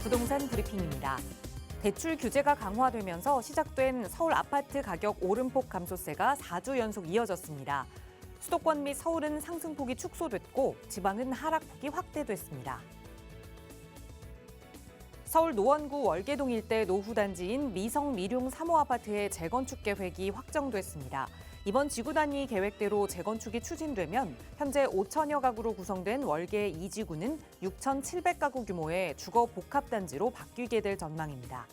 부동산 브리핑입니다. 대출 규제가 강화되면서 시작된 서울 아파트 가격 오름폭 감소세가 4주 연속 이어졌습니다. 수도권 및 서울은 상승폭이 축소됐고 지방은 하락폭이 확대됐습니다. 서울 노원구 월계동 일대 노후단지인 미성 미룡 3호 아파트의 재건축 계획이 확정됐습니다. 이번 지구 단위 계획대로 재건축이 추진되면 현재 5천여 가구로 구성된 월계 2지구는 6,700가구 규모의 주거 복합단지로 바뀌게 될 전망입니다.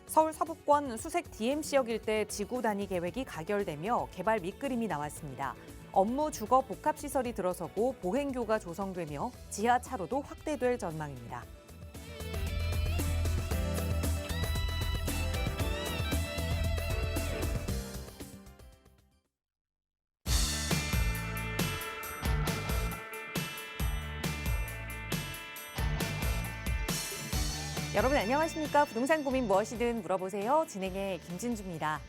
서울 서부권 수색 DMC역 일대 지구 단위 계획이 가결되며 개발 밑그림이 나왔습니다. 업무 주거 복합시설이 들어서고 보행교가 조성되며 지하차로도 확대될 전망입니다. 여러분 안녕하십니까? 부동산 고민 무엇이든 물어보세요. 진행의 김진주입니다.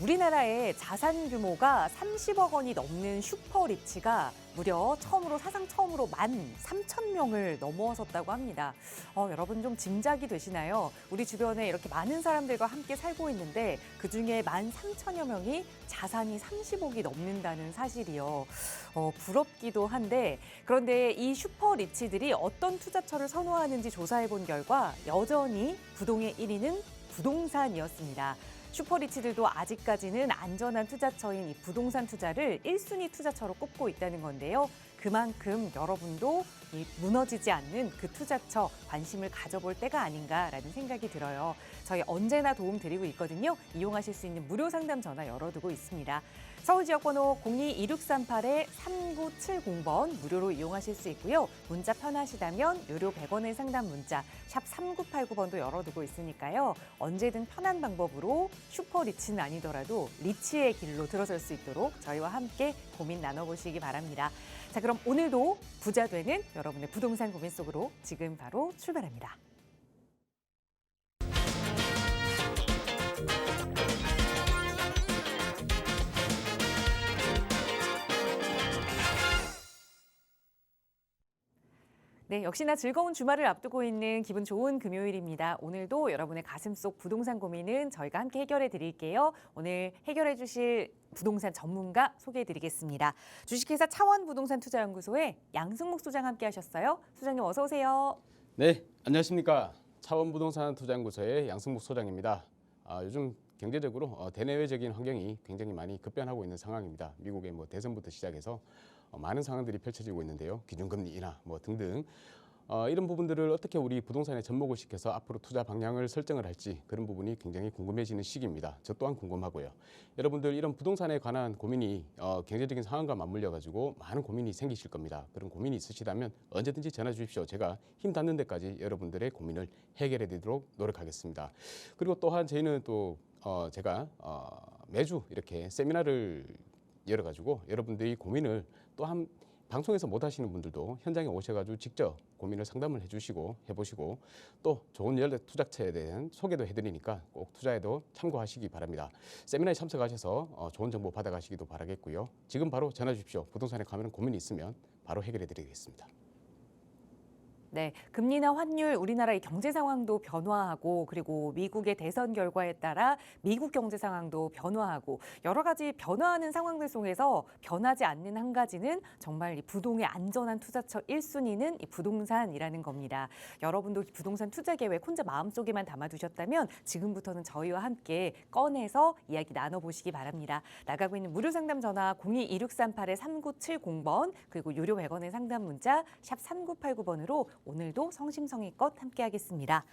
우리나라의 자산 규모가 30억 원이 넘는 슈퍼리치가 무려 사상 처음으로 13,000명을 넘어섰다고 합니다. 여러분 좀 짐작이 되시나요? 우리 주변에 이렇게 많은 사람들과 함께 살고 있는데 그중에 13,000여 명이 자산이 30억이 넘는다는 사실이요. 부럽기도 한데 그런데 이 슈퍼리치들이 어떤 투자처를 선호하는지 조사해 본 결과 여전히 부동의 1위는 부동산이었습니다. 슈퍼리치들도 아직까지는 안전한 투자처인 이 부동산 투자를 1순위 투자처로 꼽고 있다는 건데요. 그만큼 여러분도 이 무너지지 않는 그 투자처 관심을 가져볼 때가 아닌가라는 생각이 들어요. 저희 언제나 도움 드리고 있거든요. 이용하실 수 있는 무료 상담 전화 열어두고 있습니다. 서울 지역번호 02-2638-3970번 무료로 이용하실 수 있고요. 문자 편하시다면 유료 100원의 상담 문자 샵 3989번도 열어두고 있으니까요. 언제든 편한 방법으로 슈퍼리치는 아니더라도 리치의 길로 들어설 수 있도록 저희와 함께 고민 나눠보시기 바랍니다. 자, 그럼 오늘도 부자 되는 여러분의 부동산 고민 속으로 지금 바로 출발합니다. 네, 역시나 즐거운 주말을 앞두고 있는 기분 좋은 금요일입니다. 오늘도 여러분의 가슴 속 부동산 고민은 저희가 함께 해결해 드릴게요. 오늘 해결해 주실 부동산 전문가 소개해 드리겠습니다. 주식회사 차원부동산투자연구소의 양승목 소장 함께 하셨어요. 소장님 어서 오세요. 네, 안녕하십니까. 차원부동산투자연구소의 양승목 소장입니다. 요즘 경제적으로 대내외적인 환경이 굉장히 많이 급변하고 있는 상황입니다. 미국의 대선부터 시작해서 많은 상황들이 펼쳐지고 있는데요. 기준금리 인하 등등 이런 부분들을 어떻게 우리 부동산에 접목을 시켜서 앞으로 투자 방향을 설정을 할지 그런 부분이 굉장히 궁금해지는 시기입니다. 저 또한 궁금하고요. 여러분들 이런 부동산에 관한 고민이 경제적인 상황과 맞물려 가지고 많은 고민이 생기실 겁니다. 그런 고민이 있으시다면 언제든지 전화 주십시오. 제가 힘 닿는 데까지 여러분들의 고민을 해결해 드리도록 노력하겠습니다. 그리고 또한 저희는 또 제가 매주 이렇게 세미나를 열어가지고 여러분들이 고민을 또한 방송에서 못 하시는 분들도 현장에 오셔가지고 직접 고민을 상담을 해주시고 해보시고 또 좋은 연례 투자처에 대한 소개도 해드리니까 꼭 투자에도 참고하시기 바랍니다. 세미나에 참석하셔서 좋은 정보 받아가시기도 바라겠고요. 지금 바로 전화 주십시오. 부동산에 가면 고민이 있으면 바로 해결해드리겠습니다. 네, 금리나 환율, 우리나라의 경제 상황도 변화하고 그리고 미국의 대선 결과에 따라 미국 경제 상황도 변화하고 여러 가지 변화하는 상황들 속에서 변하지 않는 한 가지는 정말 이 부동의 안전한 투자처 1순위는 이 부동산이라는 겁니다. 여러분도 부동산 투자 계획 혼자 마음속에만 담아두셨다면 지금부터는 저희와 함께 꺼내서 이야기 나눠보시기 바랍니다. 나가고 있는 무료 상담 전화 02-2638-3970번 그리고 유료 100원의 상담 문자 샵 3989번으로 오늘도 성심성의껏 함께하겠습니다.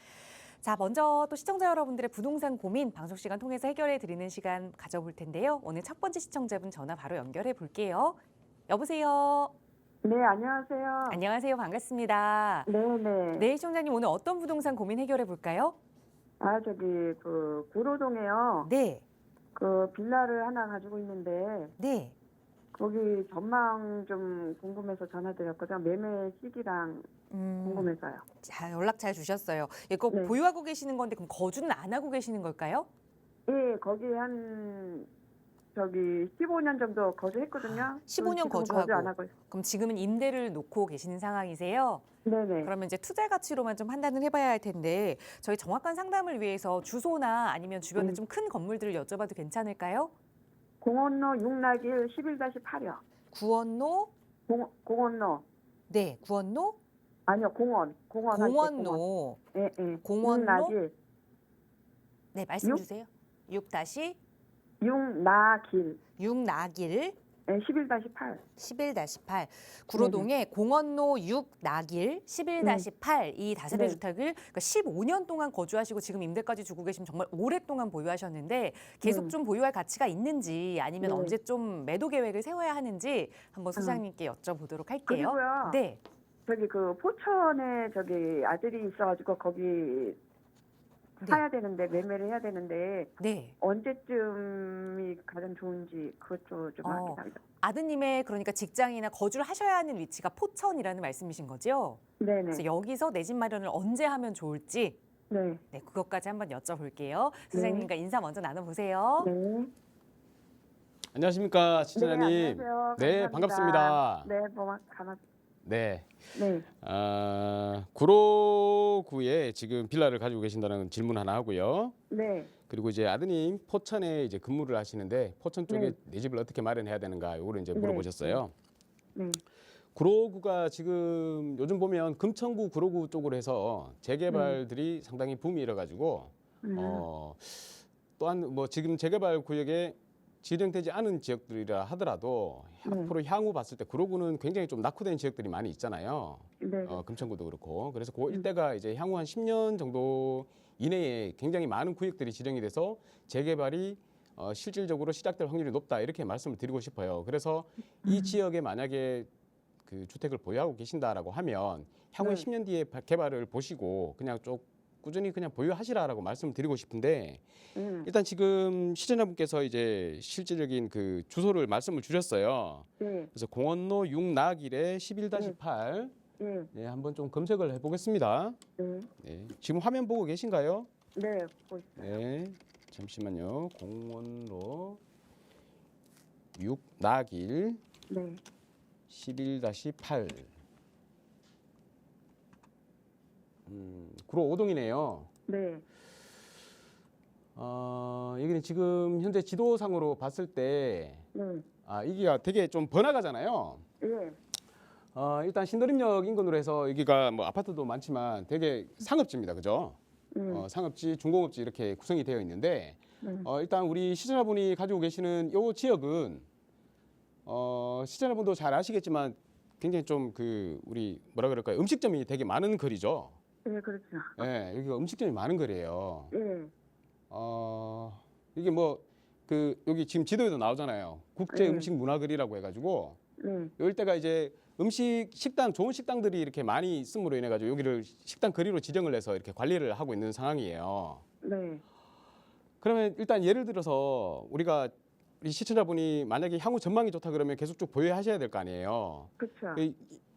자, 먼저 또 시청자 여러분들의 부동산 고민 방송 시간 통해서 해결해 드리는 시간 가져볼 텐데요. 오늘 첫 번째 시청자분 전화 바로 연결해 볼게요. 여보세요. 네, 안녕하세요. 안녕하세요. 반갑습니다. 네네. 네, 시청자님 오늘 어떤 부동산 고민 해결해 볼까요? 구로동에요. 네. 빌라를 하나 가지고 있는데, 네. 거기 전망 좀 궁금해서 전화드렸거든요. 매매 시기랑 궁금해서요. 자, 연락 잘 주셨어요. 이거 네. 보유하고 계시는 건데 그럼 거주는 안 하고 계시는 걸까요? 예, 거기 한 저기 15년 정도 거주했거든요. 15년 지금은 거주하고. 거주 안 하고 있어요. 그럼 지금은 임대를 놓고 계시는 상황이세요? 네네. 그러면 이제 투자 가치로만 좀 판단을 해봐야 할 텐데 저희 정확한 상담을 위해서 주소나 아니면 주변에 좀 큰 건물들을 여쭤봐도 괜찮을까요? 공원로 6나길 11-8이요. 구원로 공원로. 네, 구원로 아니요, 공원. 공원. 할 때 공원. 공원로 예, 예. 공원로? 6나길. 네, 말씀 6? 주세요. 6-6 6나길. 나길 예, 11-8. 11-8 구로동에 공원로 6 나길 11-8 이 다세대 네. 주택을 그러니까 15년 동안 거주하시고 지금 임대까지 주고 계시면 정말 오랫동안 보유하셨는데 계속 네. 좀 보유할 가치가 있는지 아니면 네. 언제 좀 매도 계획을 세워야 하는지 한번 소장님께 여쭤보도록 할게요. 그리고요. 네. 저기 그 포천에 저기 아들이 있어가지고 거기 사야 되는데 매매를 해야 되는데 네. 언제쯤이 가장 좋은지 그것도 좀 알겠습니다. 아드님의 그러니까 직장이나 거주를 하셔야 하는 위치가 포천이라는 말씀이신 거죠? 네네. 그래서 여기서 내 집 마련을 언제 하면 좋을지 네. 네, 그것까지 한번 여쭤볼게요. 선생님과 인사 먼저 나눠보세요. 네. 안녕하십니까, 네, 시청자님. 안녕하세요. 네, 감사합니다. 반갑습니다. 네, 반갑습니다. 네. 네. 구로구에 지금 빌라를 가지고 계신다는 질문 하나 하고요. 네. 그리고 이제 아드님 포천에 이제 근무를 하시는데 포천 쪽에 네. 내 집을 어떻게 마련해야 되는가 요거를 이제 네. 물어보셨어요. 네. 구로구가 지금 요즘 보면 금천구 구로구 쪽으로 해서 재개발들이 상당히 붐이 일어가지고 또한 뭐 지금 재개발 구역에 지정되지 않은 지역들이라 하더라도 앞으로 향후 봤을 때 구로구는 굉장히 좀 낙후된 지역들이 많이 있잖아요. 네. 금천구도 그렇고 그래서 그 일대가 이제 향후 한 10년 정도 이내에 굉장히 많은 구역들이 지정이 돼서 재개발이 실질적으로 시작될 확률이 높다 이렇게 말씀을 드리고 싶어요. 그래서 이 지역에 만약에 그 주택을 보유하고 계신다라고 하면 향후에 네. 10년 뒤에 개발을 보시고 그냥 쭉 꾸준히 그냥 보유하시라라고 말씀드리고 싶은데 일단 지금 시청자분께서 이제 실질적인 그 주소를 말씀을 주셨어요. 네. 그래서 공원로 6나길에 11-8 네. 네, 한번 좀 검색을 해보겠습니다. 네. 네, 지금 화면 보고 계신가요? 네. 보고 있어요. 네, 잠시만요. 공원로 6나길 네. 11-8 구로 5동이네요. 네. 여기는 지금 현재 지도상으로 봤을 때 네. 여기가 되게 좀 번화가잖아요. 예. 일단 신도림역 인근으로 해서 여기가 뭐 아파트도 많지만 되게 상업지입니다. 그죠? 상업지, 중공업지 이렇게 구성이 되어 있는데 일단 우리 시청자분이 가지고 계시는 이 지역은 시청자분도 잘 아시겠지만 굉장히 좀 그 우리 뭐라 그럴까요? 음식점이 되게 많은 거리죠. 예, 그렇죠. 네, 여기가 음식점이 많은 거리예요. 예. 이게 뭐 그 여기 지금 지도에도 나오잖아요. 국제 네. 음식 문화거리라고 해가지고 네. 요 일대가 이제 식당 좋은 식당들이 이렇게 많이 있음으로 인해 가지고 여기를 식당 거리로 지정을 해서 이렇게 관리를 하고 있는 상황이에요. 네. 그러면 일단 예를 들어서 우리 시청자분이 만약에 향후 전망이 좋다 그러면 계속 쭉 보유하셔야 될 거 아니에요. 그렇죠.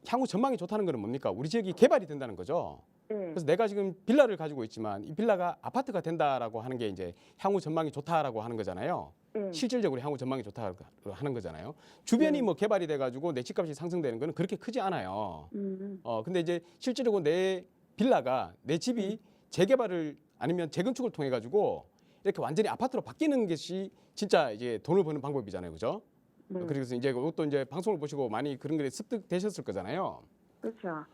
향후 전망이 좋다는 건 뭡니까? 우리 지역이 개발이 된다는 거죠. 예. 그래서 내가 지금 빌라를 가지고 있지만 이 빌라가 아파트가 된다라고 하는 게 이제 향후 전망이 좋다라고 하는 거잖아요. 예. 실질적으로 향후 전망이 좋다고 하는 거잖아요. 주변이 뭐 개발이 돼가지고 내 집값이 상승되는 거는 그렇게 크지 않아요. 근데 이제 실질적으로 내 빌라가 내 집이 재개발을 아니면 재건축을 통해 가지고 이렇게 완전히 아파트로 바뀌는 것이 진짜 이제 돈을 버는 방법이잖아요, 그죠? 네. 그래서 이제 그것도 이제 방송을 보시고 많이 그런 게 습득되셨을 거잖아요. 그렇죠.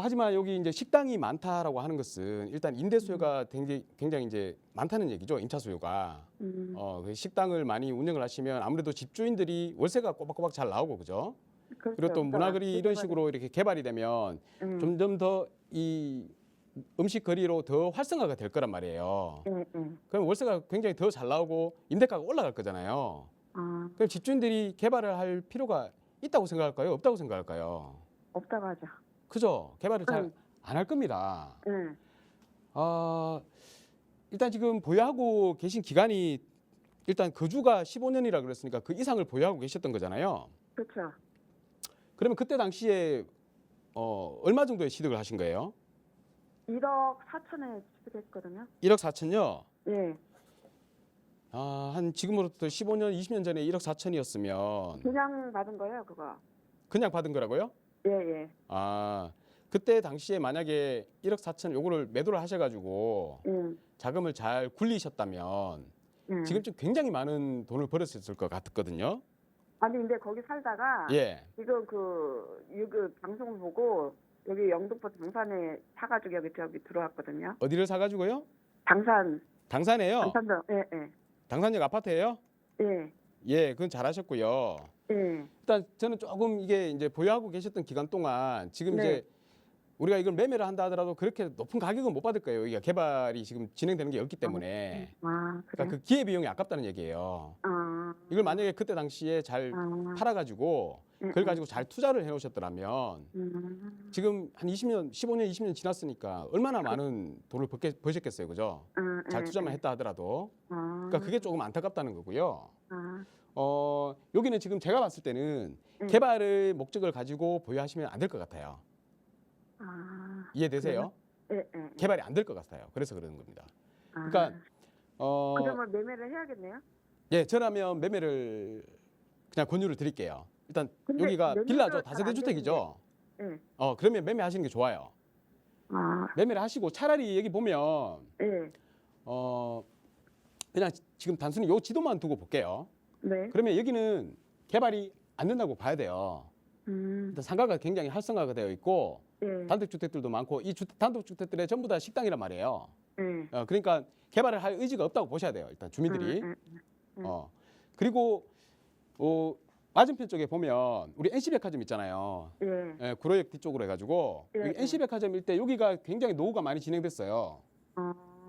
하지만 여기 이제 식당이 많다라고 하는 것은 일단 임대 수요가 굉장히 이제 많다는 얘기죠. 임차 수요가. 그 식당을 많이 운영을 하시면 아무래도 집주인들이 월세가 꼬박꼬박 잘 나오고 그죠? 그렇죠. 그리고 또 문화거리 이런 식으로 이렇게 개발이 되면 점점 더 이 음식 거리로 더 활성화가 될 거란 말이에요. 예, 예. 그럼 월세가 굉장히 더 잘 나오고 임대가가 올라갈 거잖아요. 그럼 집주인들이 개발을 할 필요가 있다고 생각할까요? 없다고 생각할까요? 없다고 하죠. 그죠? 개발을 잘 안 할 겁니다. 예. 일단 지금 보유하고 계신 기간이 일단 거주가 15년이라 그랬으니까 그 이상을 보유하고 계셨던 거잖아요. 그렇죠. 그러면 그때 당시에 얼마 정도의 취득을 하신 거예요? 1억 4천에 취득했거든요. 1억 4천요? 예. 한 지금으로부터 15년, 20년 전에 1억 4천이었으면 그냥 받은 거예요, 그거. 그냥 받은 거라고요? 예, 예. 그때 당시에 만약에 1억 4천 요거를 매도를 하셔가지고 예. 자금을 잘 굴리셨다면 예. 지금쯤 굉장히 많은 돈을 벌었을 것 같거든요. 아니 근데 거기 살다가 예. 지금 그 방송을 보고 여기 영등포 당산에 사가지고 여기 들어왔거든요. 어디를 사가지고요? 당산에요. 당산도 예. 당산역 아파트예요? 예. 예, 그건 잘하셨고요. 예. 일단 저는 조금 이게 이제 보유하고 계셨던 기간 동안 지금 네. 이제 우리가 이걸 매매를 한다 하더라도 그렇게 높은 가격은 못 받을 거예요. 이게 개발이 지금 진행되는 게 없기 때문에. 그래요? 그러니까 그 기회 비용이 아깝다는 얘기예요. 이걸 만약에 그때 당시에 잘 팔아가지고 그걸 가지고 잘 투자를 해놓으셨더라면 지금 한 20년, 15년, 20년 지났으니까 얼마나 많은 돈을 버셨겠어요, 그죠? 잘 투자만 했다 하더라도. 그러니까 그게 조금 안타깝다는 거고요. 여기는 지금 제가 봤을 때는 개발의 목적을 가지고 보유하시면 안 될 것 같아요. 이해되세요? 예. 개발이 안 될 것 같아요. 그래서 그러는 겁니다. 그러니까 그러면 매매를 해야겠네요. 예, 저라면 매매를 그냥 권유를 드릴게요. 일단 근데 여기가 매매가 빌라죠, 잘 다세대 안 주택이죠. 예. 그러면 매매하시는 게 좋아요. 매매를 하시고 차라리 여기 보면 예. 그냥 지금 단순히 요 지도만 두고 볼게요. 네. 그러면 여기는 개발이 안 된다고 봐야 돼요. 음. 일단 상가가 굉장히 활성화가 되어 있고 예. 단독주택들도 많고 이 단독주택들의 전부 다 식당이란 말이에요. 예. 그러니까 개발을 할 의지가 없다고 보셔야 돼요. 일단 주민들이. 그리고 맞은편 쪽에 보면 우리 NC백화점 있잖아요. 예. 구로역 뒤쪽으로 해가지고 예, 여기 NC백화점 일대 여기가 굉장히 노후가 많이 진행됐어요.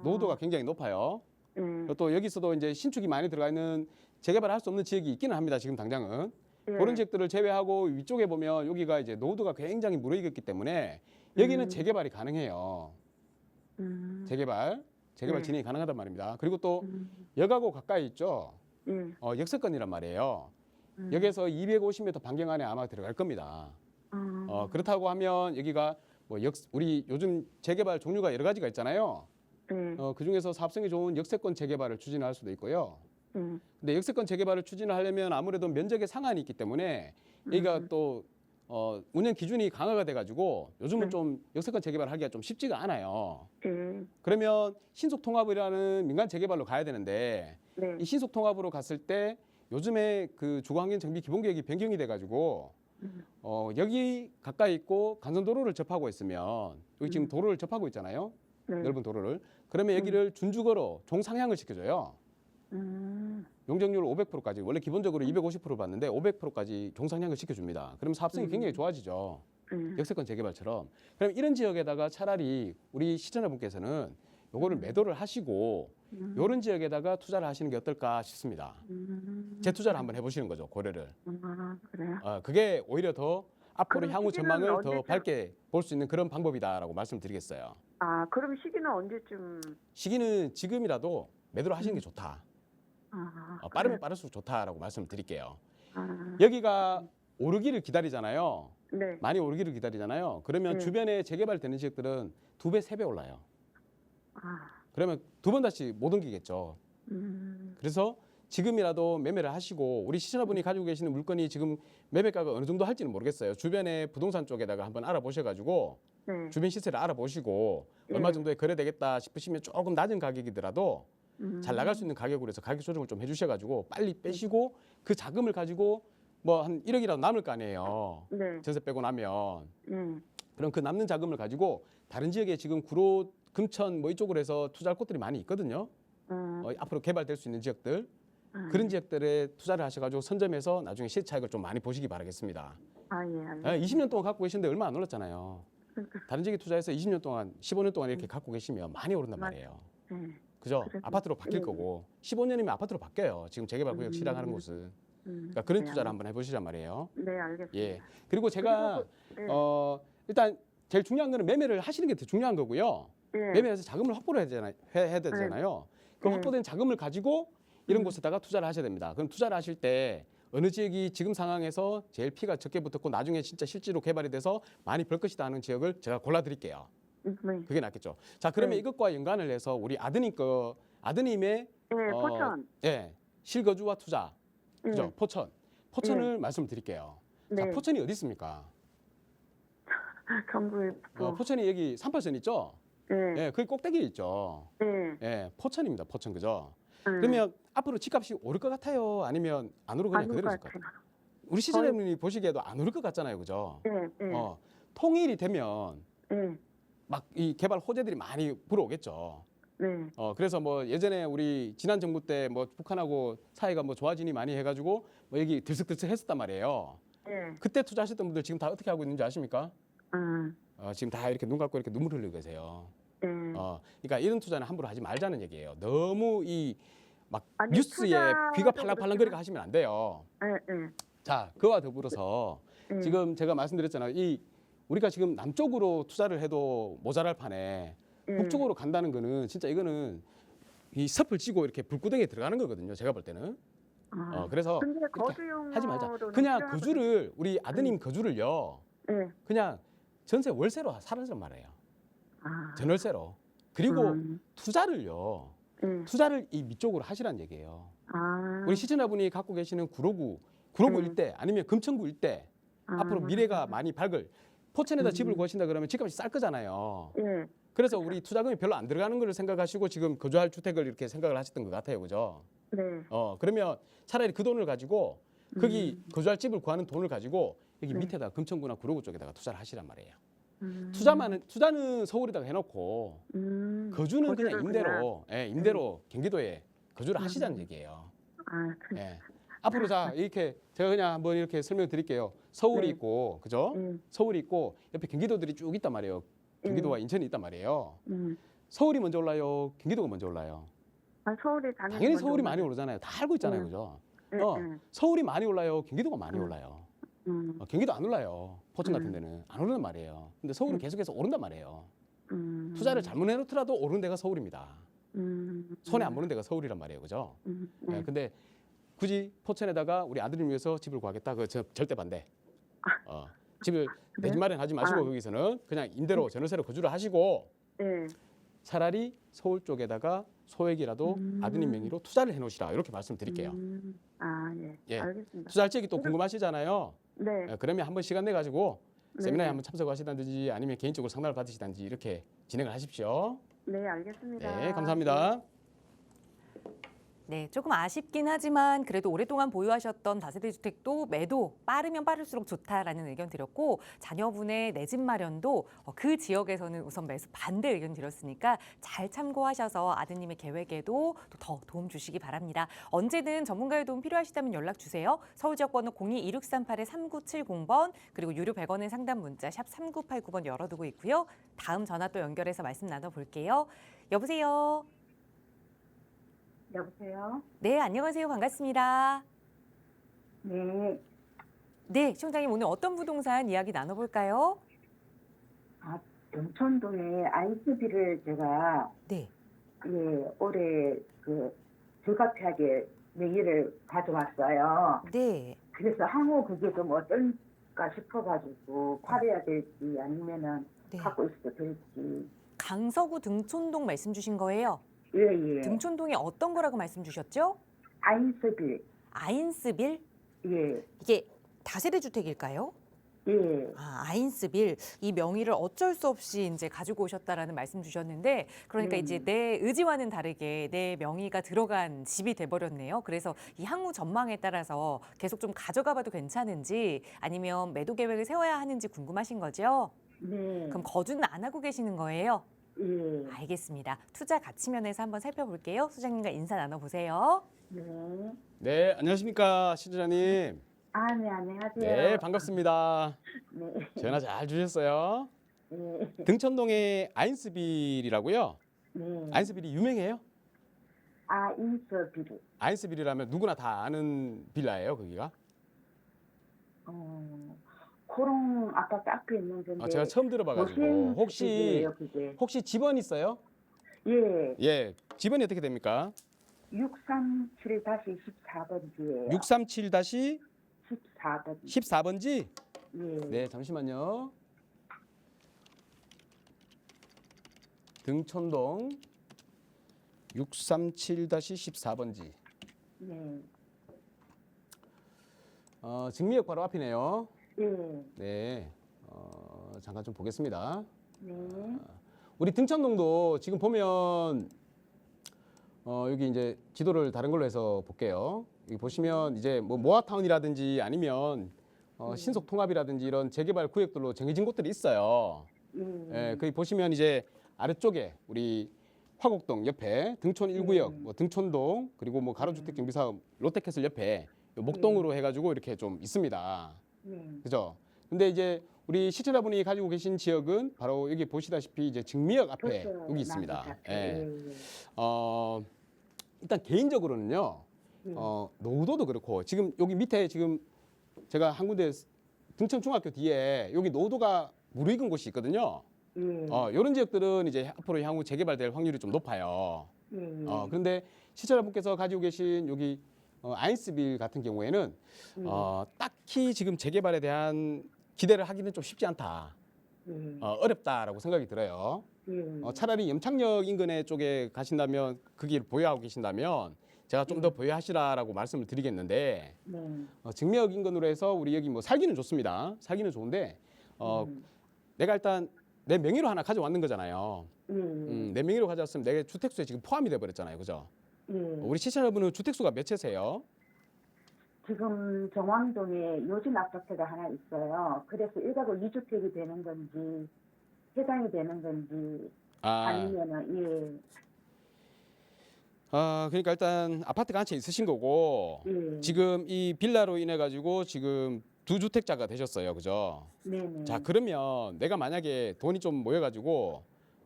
노후도가 굉장히 높아요. 예. 그리고 또 여기서도 이제 신축이 많이 들어가 있는 재개발할 수 없는 지역이 있기는 합니다. 지금 당장은. 예. 그런 지역들을 제외하고 위쪽에 보면 여기가 이제 노후도가 굉장히 무르익었기 때문에 여기는 재개발이 가능해요. 재개발 네. 진행이 가능하단 말입니다. 그리고 또 역하고 가까이 있죠. 예. 역세권이란 말이에요. 역에서 250m 반경 안에 아마 들어갈 겁니다. 그렇다고 하면 여기가 뭐 우리 요즘 재개발 종류가 여러 가지가 있잖아요. 예. 그 중에서 사업성이 좋은 역세권 재개발을 추진할 수도 있고요. 근데 역세권 재개발을 추진을 하려면 아무래도 면적의 상한이 있기 때문에 여기가 또 운영 기준이 강화가 돼가지고 요즘은 좀 역세권 재개발하기가 좀 쉽지가 않아요. 예. 그러면 신속통합이라는 민간 재개발로 가야 되는데 네. 이 신속통합으로 갔을 때 요즘에 그 주거환경정비 기본계획이 변경이 돼가지고 여기 가까이 있고 간선도로를 접하고 있으면 여기 지금 도로를 접하고 있잖아요. 네. 넓은 도로를. 그러면 여기를 준주거로 종상향을 시켜줘요. 용적률 500%까지 원래 기본적으로 250% 받는데 500%까지 종상향을 시켜줍니다. 그럼 사업성이 굉장히 좋아지죠. 역세권 재개발처럼. 그럼 이런 지역에다가 차라리 우리 시청자분께서는 요거를 매도를 하시고 이런 지역에다가 투자를 하시는 게 어떨까 싶습니다. 재투자를 한번 해보시는 거죠, 고려를. 그래요? 그게 오히려 더 앞으로 그럼 향후 시기는 전망을 더 언제쯤? 밝게 볼 수 있는 그런 방법이다라고 말씀드리겠어요. 그럼 시기는 언제쯤? 시기는 지금이라도 매도를 하시는 게 좋다. 빠르면 그래요? 빠를수록 좋다라고 말씀드릴게요. 아, 여기가 오르기를 기다리잖아요. 네. 많이 오르기를 기다리잖아요. 그러면 네. 주변에 재개발되는 지역들은 2배, 3배 올라요. 아, 그러면 두 번 다시 못 옮기겠죠. 그래서 지금이라도 매매를 하시고 우리 시청자분이 가지고 계시는 물건이 지금 매매가가 어느 정도 할지는 모르겠어요. 주변에 부동산 쪽에다가 한번 알아보셔가지고 네. 주변 시세를 알아보시고 예. 얼마 정도에 거래되겠다 싶으시면 조금 낮은 가격이더라도 잘 나갈 수 있는 가격으로 해서 가격 조정을 좀 해주셔가지고 빨리 빼시고 그 자금을 가지고 뭐 한 1억이라도 남을 거 아니에요. 네. 전세 빼고 나면. 네. 그럼 그 남는 자금을 가지고 다른 지역에 지금 구로, 금천 뭐 이쪽으로 해서 투자할 곳들이 많이 있거든요. 앞으로 개발될 수 있는 지역들. 그런 지역들에 투자를 하셔가지고 선점해서 나중에 시세 차익을 좀 많이 보시기 바라겠습니다. 예, 알겠습니다. 20년 동안 갖고 계시는데 얼마 안 올랐잖아요. 다른 지역에 투자해서 20년 동안, 15년 동안 이렇게 갖고 계시면 많이 오른단 말이에요. 네. 그죠? 그래서- 아파트로 바뀔 네. 거고 15년이면 아파트로 바뀌어요. 지금 재개발 구역 시작하는 곳은. 그러니까 그런 투자를 한번 해보시란 말이에요. 네, 알겠습니다. 예. 그리고 제가 네. 일단 제일 중요한 거는 매매를 하시는 게 더 중요한 거고요. 예. 매매해서 자금을 확보를 해야 되잖아요. 그 네. 확보된 자금을 가지고 이런 곳에다가 투자를 하셔야 됩니다. 그럼 투자를 하실 때 어느 지역이 지금 상황에서 제일 피가 적게 붙었고 나중에 진짜 실제로 개발이 돼서 많이 벌 것이다 하는 지역을 제가 골라드릴게요. 네. 그게 낫겠죠. 자, 그러면 네. 이것과 연관을 해서 우리 아드님 거 아드님의 네, 포천. 예, 실거주와 투자. 그죠? 네. 포천. 포천을 말씀드릴게요. 자, 네. 포천이 어디 있습니까? 경부에 붙고. 포천이 여기 38선 있죠? 네. 예, 거기 꼭대기에 있죠. 네. 예, 포천입니다. 포천 그죠? 네. 그러면 앞으로 집값이 오를 것 같아요? 아니면 안 오르고 그냥 아닐 그대로 것 있을 것 같아요? 같아요. 우리 시청자분이 보시기에도 안 오를 것 같잖아요. 그죠? 네. 네. 통일이 되면 네. 막 이 개발 호재들이 많이 불어오겠죠. 네. 그래서 뭐 예전에 우리 지난 정부 때 뭐 북한하고 사이가 뭐 좋아지니 많이 해가지고 뭐 여기 들썩들썩 했었단 말이에요. 네. 그때 투자하셨던 분들 지금 다 어떻게 하고 있는지 아십니까? 음. 지금 다 이렇게 눈 감고 이렇게 눈물 흘리고 계세요. 네. 그러니까 이런 투자는 함부로 하지 말자는 얘기예요. 너무 이 막 아니, 뉴스에 투자도 귀가 팔랑팔랑 거리게 그렇지만- 하시면 안 돼요. 네. 네. 자, 그와 더불어서 네. 지금 제가 말씀드렸잖아요. 이 우리가 지금 남쪽으로 투자를 해도 모자랄 판에 네. 북쪽으로 간다는 거는 진짜 이거는 이 섭을 쥐고 이렇게 불구덩이에 들어가는 거거든요. 제가 볼 때는. 아. 그래서 근데 이렇게 거주용으로 하지 말자. 그냥 거주를 우리 아드님 거주를요. 네. 그냥 전세 월세로 사라는 말이에요. 아. 전월세로. 그리고 음. 투자를요. 네. 투자를 이 밑쪽으로 하시란 얘기예요. 아. 우리 시청자분이 갖고 계시는 구로구 일대 아니면 금천구 일대 아. 앞으로 미래가 많이 밝을 포천에다 집을 구하신다 그러면 집값이 쌀 거잖아요. 네. 그래서 우리 투자금이 별로 안 들어가는 걸 생각하시고 지금 거주할 주택을 이렇게 생각을 하셨던 것 같아요. 그죠? 네. 그러면 차라리 그 돈을 가지고 거기 거주할 집을 구하는 돈을 가지고 여기 네. 밑에다 금천구나 구로구 쪽에다가 투자를 하시란 말이에요. 음. 투자는 서울에다가 해놓고 거주는 그냥 거주를 임대로, 예, 임대로 경기도에 거주를 하시자는 음. 얘기예요. 아, 그. 예. 앞으로 자 이렇게 제가 그냥 한번 이렇게 설명드릴게요. 서울이 네. 있고, 그죠? 서울이 있고 옆에 경기도들이 쭉 있단 말이에요. 경기도와 인천이 있단 말이에요. 서울이 먼저 올라요? 경기도가 먼저 올라요? 아, 서울이 당연히 먼저 서울이 오는- 많이 오르잖아요. 다 알고 있잖아요, 음. 그죠? 네, 네. 서울이 많이 올라요? 경기도가 많이 올라요? 경기도 안 올라요. 포천 같은 음. 데는 안 오르는 말이에요. 근데 서울은 음. 계속해서 오른단 말이에요. 음. 투자를 잘못 해놓더라도 오르는 데가 서울입니다. 손해 안 보는 데가 서울이란 말이에요, 그죠? 네. 예, 근데 굳이 포천에다가 우리 아들을 위해서 집을 구하겠다, 절대 반대. 집을 내 집 마련하지 마시고 아. 거기서는 그냥 임대로 전월세로 거주를 하시고 네. 차라리 서울 쪽에다가 소액이라도 아드님 명의로 투자를 해놓으시라 이렇게 말씀드릴게요. 아, 예. 예. 알겠습니다. 투자할 적이 또 궁금하시잖아요. 네. 그러면 한번 시간 내 가지고 네. 세미나에 한번 참석하시든지 아니면 개인적으로 상담을 받으시든지 이렇게 진행을 하십시오. 네, 알겠습니다. 네, 감사합니다. 네, 조금 아쉽긴 하지만 그래도 오랫동안 보유하셨던 다세대 주택도 매도 빠르면 빠를수록 좋다라는 의견 드렸고 자녀분의 내 집 마련도 그 지역에서는 우선 매수 반대 의견 드렸으니까 잘 참고하셔서 아드님의 계획에도 또 더 도움 주시기 바랍니다. 언제든 전문가의 도움 필요하시다면 연락 주세요. 서울 지역 번호 02-2638-3970번 그리고 유료 100원의 상담 문자 샵 3989번 열어두고 있고요. 다음 전화 또 연결해서 말씀 나눠볼게요. 여보세요. 여보세요? 네, 안녕하세요. 반갑습니다. 네. 네, 시청자님 오늘 어떤 부동산 이야기 나눠볼까요? 동천동에 아이스비를 제가 네. 올해 불가피하게 명의를 가져왔어요. 네. 그래서 향후 그게 좀 어떨까 싶어가지고 팔아야 될지 아니면은 네. 갖고 있어도 될지. 강서구 등촌동 말씀 주신 거예요. 예. 등촌동에 어떤 거라고 말씀 주셨죠? 아이스빌. 아인스빌? 예. 이게 다세대 주택일까요? 예. 아인스빌. 이 명의를 어쩔 수 없이 이제 가지고 오셨다라는 말씀 주셨는데 그러니까 이제 내 의지와는 다르게 내 명의가 들어간 집이 돼버렸네요. 그래서 이 향후 전망에 따라서 계속 좀 가져가 봐도 괜찮은지 아니면 매도 계획을 세워야 하는지 궁금하신 거죠? 네. 그럼 거주는 안 하고 계시는 거예요? 예. 알겠습니다. 투자 가치 면에서 한번 살펴볼게요. 소장님과 인사 나눠보세요. 네. 네, 안녕하십니까 시청자님. 네, 안녕하세요. 네, 반갑습니다. 네. 전화 잘 주셨어요. 네. 등촌동의 아인스빌이라고요. 네. 아인스빌이 유명해요? 아인스빌. 아인스빌이라면 누구나 다 아는 빌라예요, 거기가. 그런 아까 깎여 있는 건데. 제가 처음 들어봐가지고 혹시 그게. 혹시 집원 있어요? 예. 예, 집원이 어떻게 됩니까? 637-14번지예요. 637-14번지? 14번. 예. 네, 잠시만요. 등촌동 637-14번지. 네. 증미역 바로 앞이네요. 예. 네. 잠깐 좀 보겠습니다. 네. 우리 등촌동도 지금 보면 여기 이제 지도를 다른 걸로 해서 볼게요. 여기 보시면 이제 뭐 모아타운이라든지 아니면 신속통합이라든지 이런 재개발 구역들로 정해진 곳들이 있어요. 예, 거기 보시면 이제 아래쪽에 우리 화곡동 옆에 등촌 1구역, 뭐 등촌동 그리고 뭐 가로주택 정비사업 롯데캐슬 옆에 목동으로 해가지고 이렇게 좀 있습니다. 그죠? 근데 이제 우리 시청자분이 가지고 계신 지역은 바로 여기 보시다시피 이제 증미역 앞에 그렇죠. 여기 있습니다. 예. 예. 일단 개인적으로는요. 노후도도 그렇고 지금 여기 밑에 지금 제가 한 군데 등촌중학교 뒤에 여기 노후도가 무르익은 곳이 있거든요. 이런 지역들은 이제 앞으로 향후 재개발될 확률이 좀 높아요. 그런데 시청자분께서 가지고 계신 여기 아인스빌 같은 경우에는 딱히 지금 재개발에 대한 기대를 하기는 좀 쉽지 않다. 어렵다라고 생각이 들어요. 차라리 염창역 인근의 쪽에 가신다면 그 길 보유하고 계신다면 제가 좀 더 보유하시라라고 말씀을 드리겠는데 증미역 인근으로 해서 우리 여기 뭐 살기는 좋습니다. 살기는 좋은데 내가 일단 내 명의로 하나 가져왔는 거잖아요. 내 명의로 가져왔으면 내 주택수에 지금 포함이 돼 버렸잖아요. 그죠? 우리 시청자분은 주택수가 몇 채세요? 지금 정왕동에 요진 아파트가 하나 있어요. 그래서 1가구 2주택이 되는 건지 해당이 되는 건지 아니면은 그러니까 일단 아파트가 한 채 있으신 거고 지금 이 빌라로 인해 가지고 지금 두 주택자가 되셨어요. 그죠? 네네. 자, 그러면 내가 만약에 돈이 좀 모여 가지고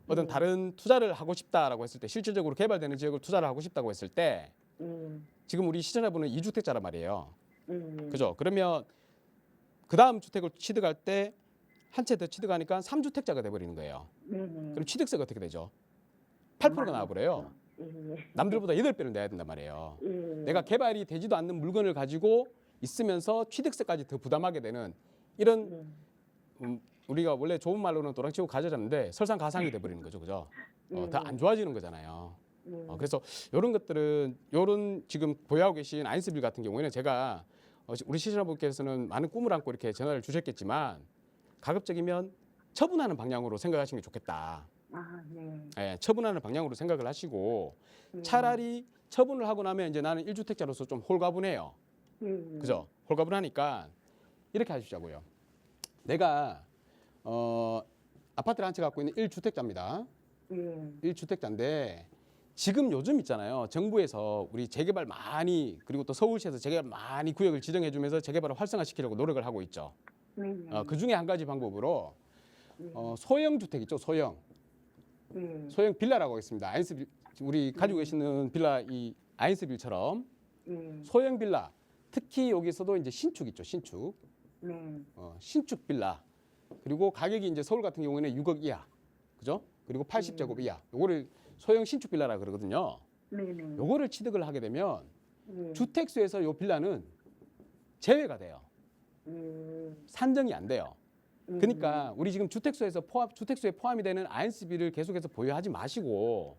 어떤 다른 투자를 하고 싶다라고 했을 때 실질적으로 개발되는 지역을 투자를 하고 싶다고 했을 때 지금 우리 시청자분은 2주택자란 말이에요. 그죠? 그러면 그 다음 주택을 취득할 때 한 채 더 취득하니까 3주택자가 돼버리는 거예요. 그럼 취득세가 어떻게 되죠? 8%가 나와버려요. 남들보다 8배를 내야 된단 말이에요. 내가 개발이 되지도 않는 물건을 가지고 있으면서 취득세까지 더 부담하게 되는 이런 우리가 원래 좋은 말로는 도랑치고 가자는데 설상가상이 돼버리는 거죠. 그죠? 더 안 좋아지는 거잖아요. 그래서 이런 것들은 이런 지금 보유하고 계신 아인스빌 같은 경우에는 제가 우리 시청자분께서는 많은 꿈을 안고 이렇게 전화를 주셨겠지만 가급적이면 처분하는 방향으로 생각하시는 게 좋겠다. 예, 처분하는 방향으로 생각을 하시고 차라리 처분을 하고 나면 이제 나는 1주택자로서 좀 홀가분해요. 그죠? 홀가분하니까 이렇게 하시자고요. 내가 아파트를 한 채 갖고 있는 1주택자입니다. 1주택자인데 지금 요즘 있잖아요. 정부에서 우리 재개발 많이 그리고 또 서울시에서 재개발 많이 구역을 지정해 주면서 재개발을 활성화시키려고 노력을 하고 있죠. 그 중에 한 가지 방법으로 소형 주택 있죠. 소형 빌라라고 하겠습니다. 아인스빌 우리 가지고 계시는 빌라 이 아인스빌처럼 소형 빌라 특히 여기서도 이제 신축 있죠. 신축 신축 빌라 그리고 가격이 이제 서울 같은 경우에는 6억 이하 그죠? 그리고 80제곱 이하 요거를 소형 신축 빌라라 그러거든요. 요거를 취득을 하게 되면 주택수에서 요 빌라는 제외가 돼요. 산정이 안 돼요. 그러니까 우리 지금 주택수에 포함이 되는 아인스빌을 계속해서 보유하지 마시고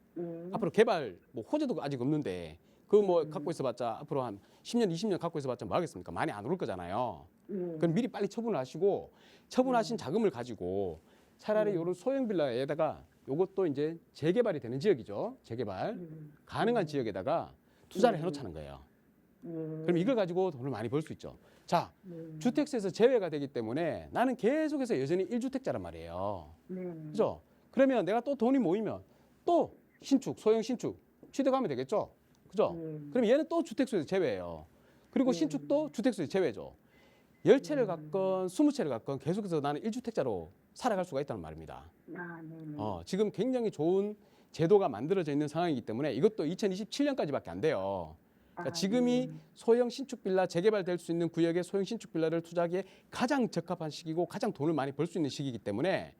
앞으로 개발 뭐 호재도 아직 없는데 그거 뭐 갖고 있어봤자 앞으로 한 10년, 20년 갖고 있어봤자 뭐 하겠습니까? 많이 안 오를 거잖아요. 그럼 미리 빨리 처분을 하시고 처분하신 자금을 가지고 차라리 이런 소형 빌라에다가 요것도 이제 재개발이 되는 지역이죠. 재개발 가능한 지역에다가 투자를 해놓자는 거예요. 그럼 이걸 가지고 돈을 많이 벌 수 있죠. 자, 주택세에서 제외가 되기 때문에 나는 계속해서 여전히 1주택자란 말이에요. 그죠? 그러면 내가 또 돈이 모이면 또 신축, 소형 신축 취득하면 되겠죠? 그죠? 그럼 얘는 또 주택수에서 제외예요. 그리고 신축도 주택수에서 제외죠. 10채를 갖건 20채를 갖건 계속해서 나는 1주택자로 살아갈 수가 있다는 말입니다. 지금 굉장히 좋은 제도가 만들어져 있는 상황이기 때문에 이것도 2027년까지밖에 안 돼요. 그러니까 지금이 소형 신축 빌라 재개발될 수 있는 구역의 소형 신축 빌라를 투자하기에 가장 적합한 시기고 가장 돈을 많이 벌 수 있는 시기이기 때문에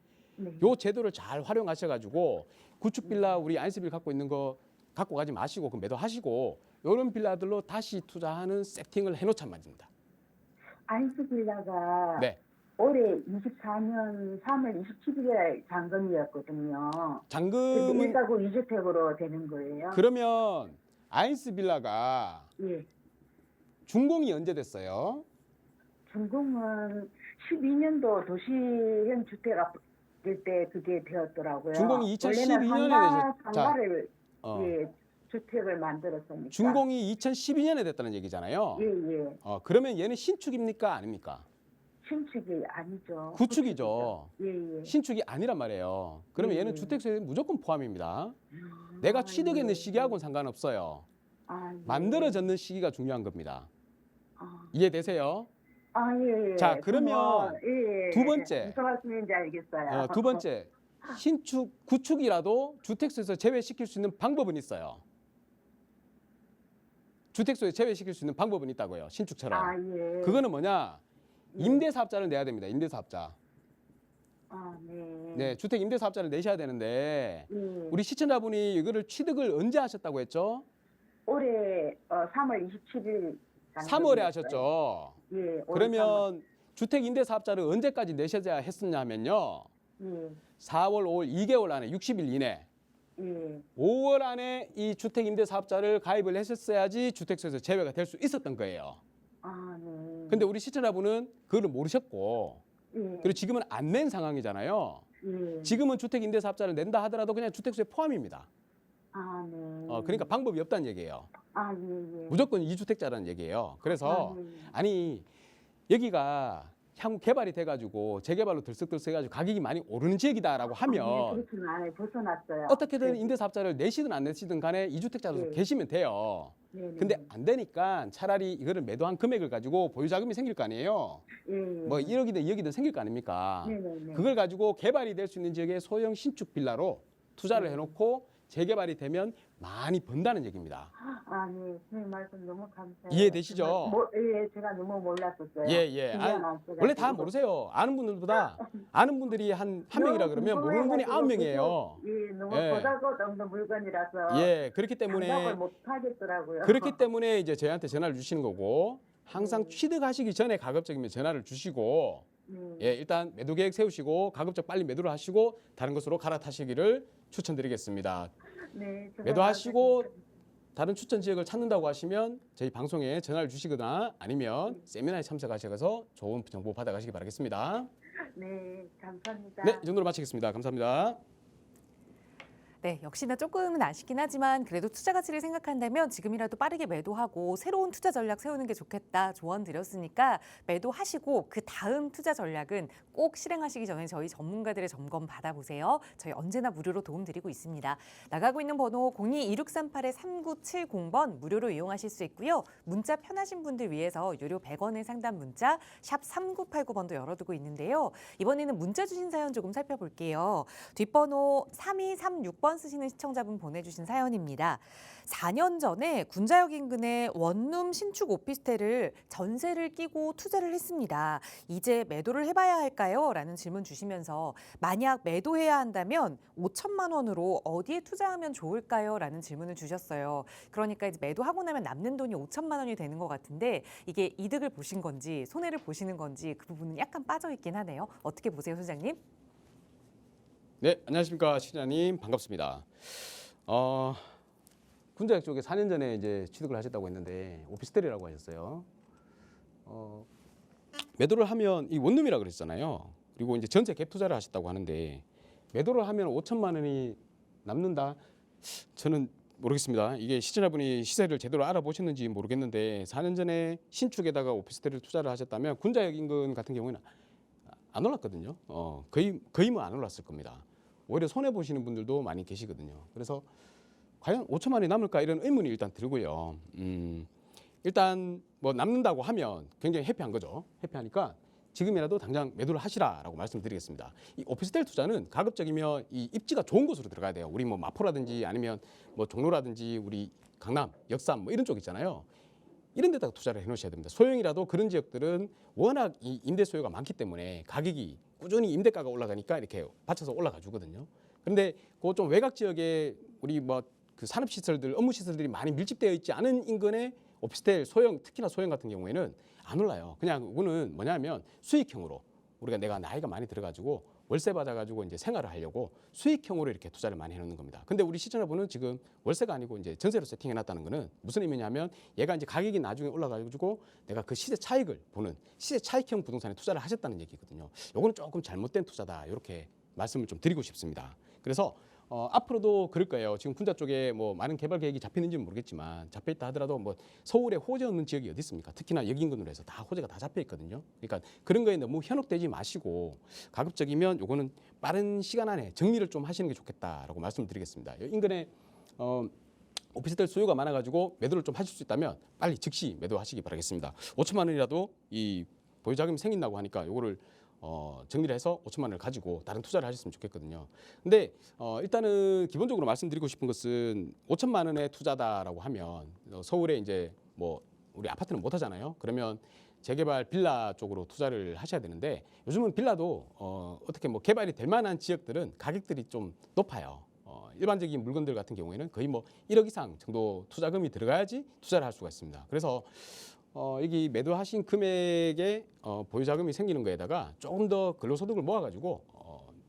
요 제도를 잘 활용하셔가지고 구축 빌라 우리 아인스빌 갖고 있는 거 갖고 가지 마시고 그 매도하시고 이런 빌라들로 다시 투자하는 세팅을 해놓잔 말입니다. 아인스빌라가 네. 올해 24년 3월 27일에 잔금이었거든요. 근데 잔금은 1가구 2주택으로 되는 거예요. 그러면 아이스 빌라가 예. 준공이 언제 됐어요? 준공은 12년도 도시형 주택 될 때 그게 되었더라고요. 준공이 2012년에 원래는 되셨- 상가를 어. 예, 주택을 만들었으니까. 준공이 2012년에 됐다는 얘기잖아요. 예, 예. 그러면 얘는 신축입니까? 아닙니까? 신축이 아니죠. 구축이죠. 예, 예. 신축이 아니란 말이에요. 그러면 예, 얘는 예. 주택세에 무조건 포함입니다. 내가 취득했는 예. 시기하고는 상관없어요. 아, 예. 만들어졌는 시기가 중요한 겁니다. 아, 이해되세요? 예, 예. 자, 그러면 예, 예. 두 번째. 무슨 말씀인지 알겠어요. 두 번째, 신축, 구축이라도 주택수에서 제외시킬 수 있는 방법은 있어요. 주택수에 제외시킬 수 있는 방법은 있다고요. 신축처럼. 아, 예. 그거는 뭐냐? 예. 임대사업자를 내야 됩니다. 임대사업자. 아, 네. 네, 주택 임대사업자를 내셔야 되는데 예. 우리 시청자분이 이거를 취득을 언제 하셨다고 했죠? 올해 3월 27일 3월에 하셨죠. 예. 올 그러면 주택 임대사업자를 언제까지 내셔야 했었냐면요. 3월. 4월, 5월, 2개월 안에 60일 이내. 예. 5월 안에 이 주택 임대사업자를 가입을 했었어야지 주택수에서 제외가 될 수 있었던 거예요. 아, 네. 근데 우리 시청자분은 그거를 모르셨고 예. 그리고 지금은 안 낸 상황이잖아요. 예. 지금은 주택 임대사업자를 낸다 하더라도 그냥 주택수에 포함입니다. 아, 네. 그러니까 방법이 없다는 얘기예요. 아, 예, 예. 무조건 2주택자라는 얘기예요. 그래서 아, 네. 아니 여기가 향후 개발이 돼가지고 재개발로 들썩들썩해가지고 가격이 많이 오르는 지역이다라고 하면 아, 네. 그렇지는 않아요. 벗어났어요. 어떻게든 네. 임대사업자를 내시든 안 내시든 간에 2주택자로 네. 계시면 돼요. 네, 네. 근데 안 되니까 차라리 이거를 매도한 금액을 가지고 보유자금이 생길 거 아니에요. 예, 예. 뭐 1억이든 2억이든 생길 거 아닙니까? 네, 네, 네. 그걸 가지고 개발이 될 수 있는 지역에 소형 신축 빌라로 투자를 네. 해놓고 재개발이 되면 많이 번다는 얘기입니다. 아, 네. 선생님 말씀 너무 감사해요. 이해되시죠? 정말 예, 제가 너무 몰랐었어요. 예. 신경 안 써가지고. 원래 다 모르세요. 아는 분들보다 아는 분들이 한 명이라 그러면 모르는 분이 9명이에요. 예, 너무 예. 보잘것 없는 물건이라서 예, 그렇기 장담을 때문에 못 하겠더라고요. 그렇기 때문에 이제 저희한테 전화를 주시는 거고 항상 네. 취득하시기 전에 가급적이면 전화를 주시고 예, 일단 매도 계획 세우시고 가급적 빨리 매도를 하시고 다른 것으로 갈아타시기를 추천드리겠습니다. 네, 제가 매도하시고 다른 추천 지역을 찾는다고 하시면 저희 방송에 전화를 주시거나 아니면 세미나에 참석하셔서 좋은 정보 받아가시기 바라겠습니다. 네, 감사합니다. 네, 이 정도로 마치겠습니다. 감사합니다. 네, 역시나 조금은 아쉽긴 하지만 그래도 투자 가치를 생각한다면 지금이라도 빠르게 매도하고 새로운 투자 전략 세우는 게 좋겠다 조언 드렸으니까 매도하시고 그 다음 투자 전략은 꼭 실행하시기 전에 저희 전문가들의 점검 받아보세요. 저희 언제나 무료로 도움드리고 있습니다. 나가고 있는 번호 02-2638-3970번 무료로 이용하실 수 있고요. 문자 편하신 분들 위해서 유료 100원의 상담 문자 샵 3989번도 열어두고 있는데요. 이번에는 문자 주신 사연 조금 살펴볼게요. 뒷번호 3236번 쓰시는 시청자분 보내주신 사연입니다. 4년 전에 군자역 인근에 원룸 신축 오피스텔을 전세를 끼고 투자를 했습니다. 이제 매도를 해봐야 할까요? 라는 질문 주시면서 만약 매도해야 한다면 5천만 원으로 어디에 투자하면 좋을까요? 라는 질문을 주셨어요. 그러니까 이제 매도하고 나면 남는 돈이 5천만 원이 되는 것 같은데 이게 이득을 보신 건지 손해를 보시는 건지 그 부분은 약간 빠져있긴 하네요. 어떻게 보세요, 소장님? 네, 안녕하십니까 시청자님 반갑습니다. 군자역 쪽에 4년 전에 이제 취득을 하셨다고 했는데 오피스텔이라고 하셨어요. 매도를 하면 이 원룸이라 그랬잖아요. 그리고 이제 전세 갭 투자를 하셨다고 하는데 매도를 하면 5천만 원이 남는다. 저는 모르겠습니다. 이게 시청자분이 시세를 제대로 알아보셨는지 모르겠는데 4년 전에 신축에다가 오피스텔을 투자를 하셨다면 군자역 인근 같은 경우에는 안 올랐거든요. 거의 뭐 안 올랐을 겁니다. 오히려 손해 보시는 분들도 많이 계시거든요. 그래서 과연 5천만 원이 남을까 이런 의문이 일단 들고요. 일단 뭐 남는다고 하면 굉장히 해피한 거죠. 해피하니까 지금이라도 당장 매도를 하시라라고 말씀드리겠습니다. 이 오피스텔 투자는 가급적이면 이 입지가 좋은 곳으로 들어가야 돼요. 우리 뭐 마포라든지 아니면 뭐 종로라든지 우리 강남, 역삼 뭐 이런 쪽 있잖아요. 이런 데다가 투자를 해놓으셔야 됩니다. 소형이라도 그런 지역들은 워낙 이 임대 수요가 많기 때문에 가격이 꾸준히 임대가가 올라가니까 이렇게 받쳐서 올라가 주거든요. 그런데 그 좀 외곽 지역에 우리 뭐 그 산업시설들, 업무시설들이 많이 밀집되어 있지 않은 인근에 오피스텔 소형, 특히나 소형 같은 경우에는 안 올라요. 그냥 그거는 뭐냐면 수익형으로 우리가 내가 나이가 많이 들어가지고 월세 받아가지고 이제 생활을 하려고 수익형으로 이렇게 투자를 많이 해놓는 겁니다. 근데 우리 시청자분은 지금 월세가 아니고 이제 전세로 세팅해놨다는 거는 무슨 의미냐면 얘가 이제 가격이 나중에 올라가지고 내가 그 시세 차익을 보는 시세 차익형 부동산에 투자를 하셨다는 얘기거든요. 요거는 조금 잘못된 투자다 이렇게 말씀을 좀 드리고 싶습니다. 그래서 앞으로도 그럴 거예요. 지금 군자 쪽에 뭐 많은 개발 계획이 잡히는지는 모르겠지만 잡혀 있다 하더라도 뭐 서울에 호재 없는 지역이 어디 있습니까? 특히나 여기 인근으로 해서 다 호재가 다 잡혀 있거든요. 그러니까 그런 거에 너무 현혹되지 마시고 가급적이면 요거는 빠른 시간 안에 정리를 좀 하시는 게 좋겠다라고 말씀을 드리겠습니다. 인근에 오피스텔 수요가 많아가지고 매도를 좀 하실 수 있다면 빨리 즉시 매도하시기 바라겠습니다. 5천만 원이라도 이 보유자금이 생긴다고 하니까 요거를 정리를 해서 5천만 원을 가지고 다른 투자를 하셨으면 좋겠거든요. 근데 일단은 기본적으로 말씀드리고 싶은 것은 5천만 원의 투자다라고 하면 서울에 이제 뭐 우리 아파트는 못 하잖아요. 그러면 재개발 빌라 쪽으로 투자를 하셔야 되는데 요즘은 빌라도 어떻게 뭐 개발이 될 만한 지역들은 가격들이 좀 높아요. 일반적인 물건들 같은 경우에는 거의 뭐 1억 이상 정도 투자금이 들어가야지 투자를 할 수가 있습니다. 그래서 여기 매도하신 금액에 보유자금이 생기는 거에다가 조금 더 근로소득을 모아가지고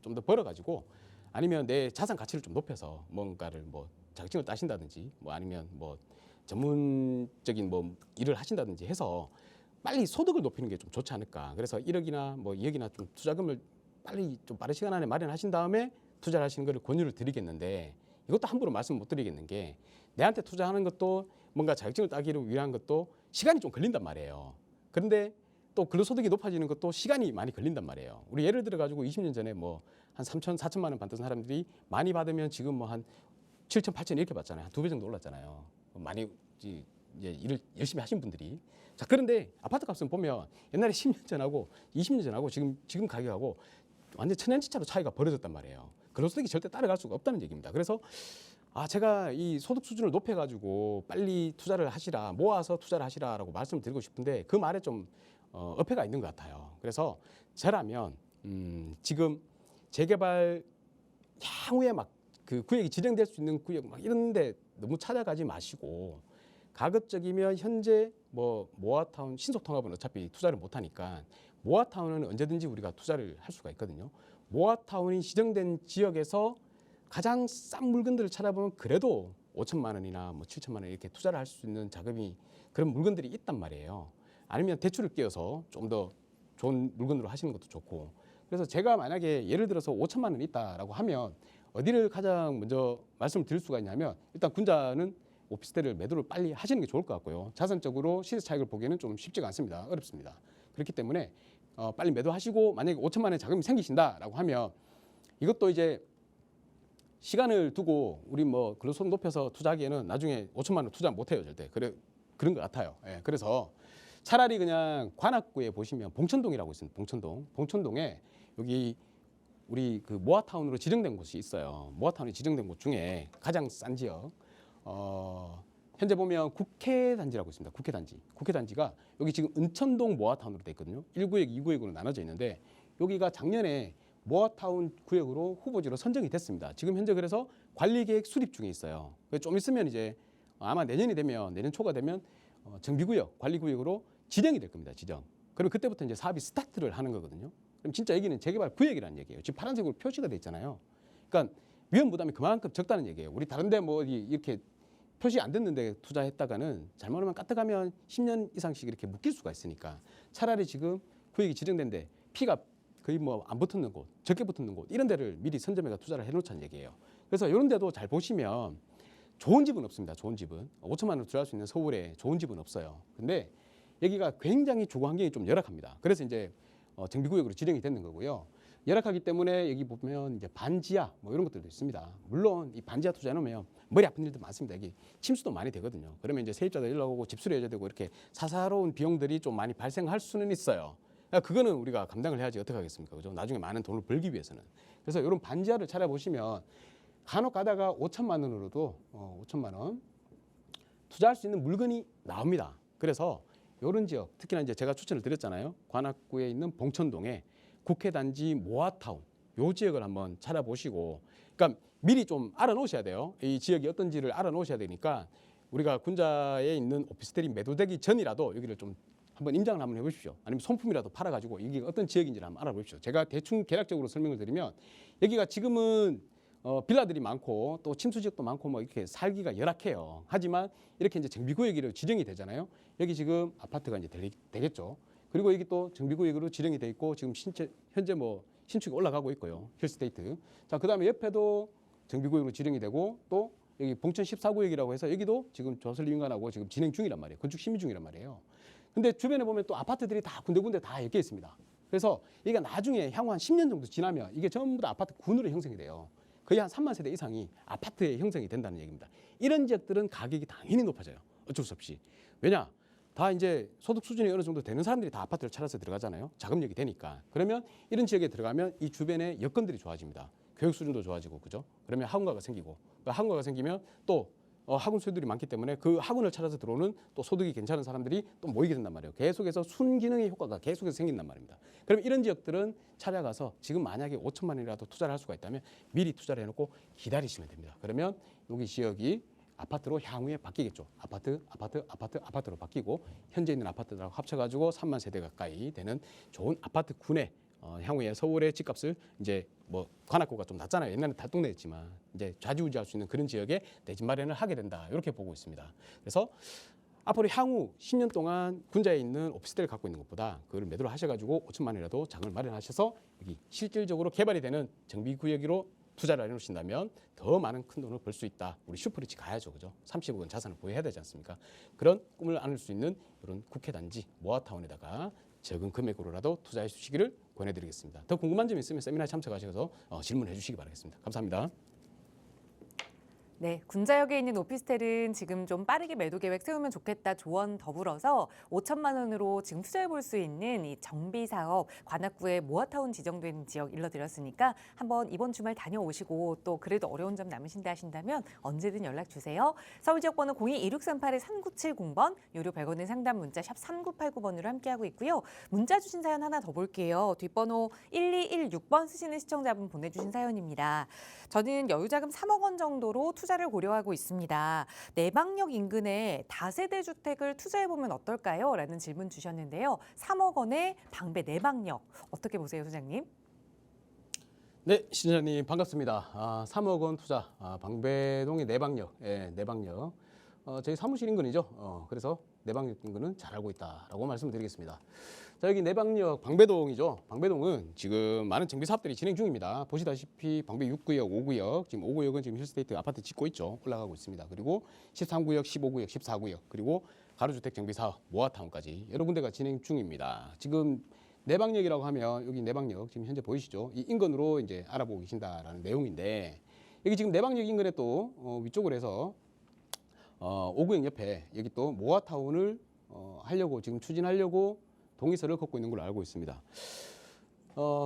좀 더 벌어가지고 아니면 내 자산 가치를 좀 높여서 뭔가를 뭐 자격증을 따신다든지 뭐 아니면 뭐 전문적인 뭐 일을 하신다든지 해서 빨리 소득을 높이는 게 좀 좋지 않을까. 그래서 1억이나 뭐 2억이나 좀 투자금을 빨리 좀 빠른 시간 안에 마련하신 다음에 투자를 하시는 것을 권유를 드리겠는데 이것도 함부로 말씀 못 드리겠는 게 내한테 투자하는 것도 뭔가 자격증을 따기를 위한 것도 시간이 좀 걸린단 말이에요. 그런데 또 근로소득이 높아지는 것도 시간이 많이 걸린단 말이에요. 우리 예를 들어 가지고 20년 전에 뭐 한 3천, 4천만 원 받던 사람들이 많이 받으면 지금 뭐 한 7천, 8천 이렇게 받잖아요. 한 2배 정도 올랐잖아요. 많이 이제 일을 열심히 하신 분들이. 자, 그런데 아파트 값은 보면 옛날에 10년 전하고 20년 전하고 지금 가격하고 완전 천연지차로 차이가 벌어졌단 말이에요. 근로소득이 절대 따라갈 수가 없다는 얘기입니다. 그래서 제가 이 소득 수준을 높여가지고 빨리 투자를 하시라, 모아서 투자를 하시라라고 말씀을 드리고 싶은데 그 말에 좀 어폐가 있는 것 같아요. 그래서 저라면 지금 재개발 향후에 막 그 구역이 지정될 수 있는 구역 막 이런데 너무 찾아가지 마시고 가급적이면 현재 뭐 모아타운 신속통합은 어차피 투자를 못 하니까 모아타운은 언제든지 우리가 투자를 할 수가 있거든요. 모아타운이 지정된 지역에서 가장 싼 물건들을 찾아보면 그래도 5천만 원이나 뭐 7천만 원 이렇게 투자를 할 수 있는 자금이 그런 물건들이 있단 말이에요. 아니면 대출을 끼워서 좀 더 좋은 물건으로 하시는 것도 좋고. 그래서 제가 만약에 예를 들어서 5천만 원 있다라고 하면 어디를 가장 먼저 말씀을 드릴 수가 있냐면 일단 군자는 오피스텔을 매도를 빨리 하시는 게 좋을 것 같고요. 자산적으로 시세 차익을 보기에는 좀 쉽지가 않습니다. 어렵습니다. 그렇기 때문에 빨리 매도하시고 만약에 5천만 원의 자금이 생기신다라고 하면 이것도 이제 시간을 두고 우리 뭐 근로소득 높여서 투자하기에는 나중에 5천만 원 투자 못 해요, 절대. 그런 것 같아요. 예, 그래서 차라리 그냥 관악구에 보시면 봉천동이라고 있습니다. 봉천동에 여기 우리 그 모아타운으로 지정된 곳이 있어요. 모아타운이 지정된 곳 중에 가장 싼 지역. 현재 보면 국회단지라고 있습니다. 국회단지가 여기 지금 은천동 모아타운으로 돼 있거든요. 1구역, 2구역으로 나눠져 있는데 여기가 작년에 모아타운 구역으로 후보지로 선정이 됐습니다. 지금 현재 그래서 관리계획 수립 중에 있어요. 좀 있으면 이제 아마 내년 초가 되면 정비구역, 관리구역으로 지정이 될 겁니다. 그럼 그때부터 이제 사업이 스타트를 하는 거거든요. 그럼 진짜 여기는 재개발 구역이라는 얘기예요. 지금 파란색으로 표시가 돼 있잖아요. 그러니까 위험 부담이 그만큼 적다는 얘기예요. 우리 다른데 뭐 이렇게 표시 안 됐는데 투자했다가는 잘못하면 까딱하면 10년 이상씩 이렇게 묶일 수가 있으니까 차라리 지금 구역이 지정된데 피가 거의 뭐 안 붙는 곳, 적게 붙는 곳 이런 데를 미리 선점해서 투자를 해놓자는 얘기예요. 그래서 이런 데도 잘 보시면 좋은 집은 없습니다. 좋은 집은 5천만 원으로 들어갈 수 있는 서울에 좋은 집은 없어요. 근데 여기가 굉장히 주거 환경이 좀 열악합니다. 그래서 이제 정비구역으로 지정이 되는 거고요. 열악하기 때문에 여기 보면 이제 반지하 뭐 이런 것들도 있습니다. 물론 이 반지하 투자해놓으면 머리 아픈 일도 많습니다. 여기 침수도 많이 되거든요. 그러면 이제 세입자도 연락 오고 집수리 해줘야 되고 이렇게 사사로운 비용들이 좀 많이 발생할 수는 있어요. 그거는 우리가 감당을 해야지 어떻게 하겠습니까? 그죠? 나중에 많은 돈을 벌기 위해서는. 그래서 이런 반지하를 찾아보시면 간혹 가다가 5천만 원으로도 5천만 원 투자할 수 있는 물건이 나옵니다. 그래서 이런 지역, 특히나 이제 제가 추천을 드렸잖아요. 관악구에 있는 봉천동에 국회단지 모아타운 요 지역을 한번 찾아보시고, 그러니까 미리 좀 알아놓으셔야 돼요. 이 지역이 어떤지를 알아놓으셔야 되니까 우리가 군자에 있는 오피스텔이 매도되기 전이라도 여기를 좀 한번 임장을 한번 해보십시오. 아니면 손품이라도 팔아가지고 이게 어떤 지역인지를 한번 알아보십시오. 제가 대충 개략적으로 설명을 드리면 여기가 지금은 빌라들이 많고 또 침수 지역도 많고 뭐 이렇게 살기가 열악해요. 하지만 이렇게 이제 정비구역으로 지정이 되잖아요. 여기 지금 아파트가 이제 되겠죠. 그리고 여기 또 정비구역으로 지정이 돼 있고 지금 현재 뭐 신축이 올라가고 있고요. 힐스테이트. 자, 그다음에 옆에도 정비구역으로 지정이 되고 또 여기 봉천 14구역이라고 해서 여기도 지금 조설인간하고 지금 진행 중이란 말이에요. 건축 심의 중이란 말이에요. 근데 주변에 보면 또 아파트들이 다 군데군데 다 엮여 있습니다. 그래서 이게 나중에 향후 한 10년 정도 지나면 이게 전부 다 아파트 군으로 형성이 돼요. 거의 한 3만 세대 이상이 아파트에 형성이 된다는 얘기입니다. 이런 지역들은 가격이 당연히 높아져요. 어쩔 수 없이. 왜냐? 다 이제 소득 수준이 어느 정도 되는 사람들이 다 아파트를 찾아서 들어가잖아요. 자금력이 되니까. 그러면 이런 지역에 들어가면 이 주변의 여건들이 좋아집니다. 교육 수준도 좋아지고, 그죠? 그러면 학원가가 생기고, 그 학원가가 생기면 또 학원 수요들이 많기 때문에 그 학원을 찾아서 들어오는 또 소득이 괜찮은 사람들이 또 모이게 된단 말이에요. 계속해서 순기능의 효과가 계속해서 생긴단 말입니다. 그럼 이런 지역들은 찾아가서 지금 만약에 5천만 원이라도 투자를 할 수가 있다면 미리 투자를 해놓고 기다리시면 됩니다. 그러면 여기 지역이 아파트로 향후에 바뀌겠죠. 아파트로 바뀌고 현재 있는 아파트들하고 합쳐가지고 3만 세대 가까이 되는 좋은 아파트군에 향후에 서울의 집값을 이제 뭐 관악구가 좀 낮잖아요. 옛날에 달동네였지만 이제 좌지우지할 수 있는 그런 지역에 내 집 마련을 하게 된다. 이렇게 보고 있습니다. 그래서 앞으로 향후 10년 동안 군자에 있는 오피스텔을 갖고 있는 것보다 그걸 매도를 하셔가지고 5천만 원이라도 장을 마련하셔서 여기 실질적으로 개발이 되는 정비구역으로 투자를 해놓으신다면 더 많은 큰 돈을 벌 수 있다. 우리 슈퍼리치 가야죠, 그죠? 30억 원 자산을 보유해야 되지 않습니까? 그런 꿈을 안을 수 있는 이런 국회 단지 모아타운에다가 적은 금액으로라도 투자해 주시기를 권해드리겠습니다. 더 궁금한 점 있으면 세미나에 참석하셔서 질문해 주시기 바라겠습니다. 감사합니다. 네, 군자역에 있는 오피스텔은 지금 좀 빠르게 매도 계획 세우면 좋겠다 조언 더불어서 5천만 원으로 지금 투자해 볼 수 있는 이 정비 사업 관악구의 모아타운 지정된 지역 일러드렸으니까 한번 이번 주말 다녀오시고 또 그래도 어려운 점 남으신다 하신다면 언제든 연락 주세요. 서울 지역 번호 02-2638-3970번 유료 100원의 상담 문자 샵 3989번으로 함께하고 있고요. 문자 주신 사연 하나 더 볼게요. 뒷번호 1216번 쓰시는 시청자분 보내주신 사연입니다. 저는 여유자금 3억 원 정도로 투자를 고려하고 있습니다. 내방역 인근에 다세대 주택을 투자해보면 어떨까요? 라는 질문 주셨는데요. 3억 원의 방배 내방역 어떻게 보세요, 소장님? 네, 시청자님 반갑습니다. 3억 원 투자, 방배동의 내방역, 내방역. 저희 사무실 인근이죠. 그래서 내방역 인근은 잘 알고 있다라고 말씀드리겠습니다. 자, 여기 내방역 방배동이죠. 방배동은 지금 많은 정비 사업들이 진행 중입니다. 보시다시피 방배 6구역, 5구역, 지금 5구역은 지금 힐스테이트 아파트 짓고 있죠. 올라가고 있습니다. 그리고 13구역, 15구역, 14구역, 그리고 가로주택 정비 사업 모아타운까지 여러 군데가 진행 중입니다. 지금 내방역이라고 하면 여기 내방역 지금 현재 보이시죠? 이 인근으로 이제 알아보고 계신다라는 내용인데 여기 지금 내방역 인근에 또 위쪽으로 해서 5구역 옆에 여기 또 모아타운을 하려고 지금 추진하려고 동의서를 걷고 있는 걸로 알고 있습니다.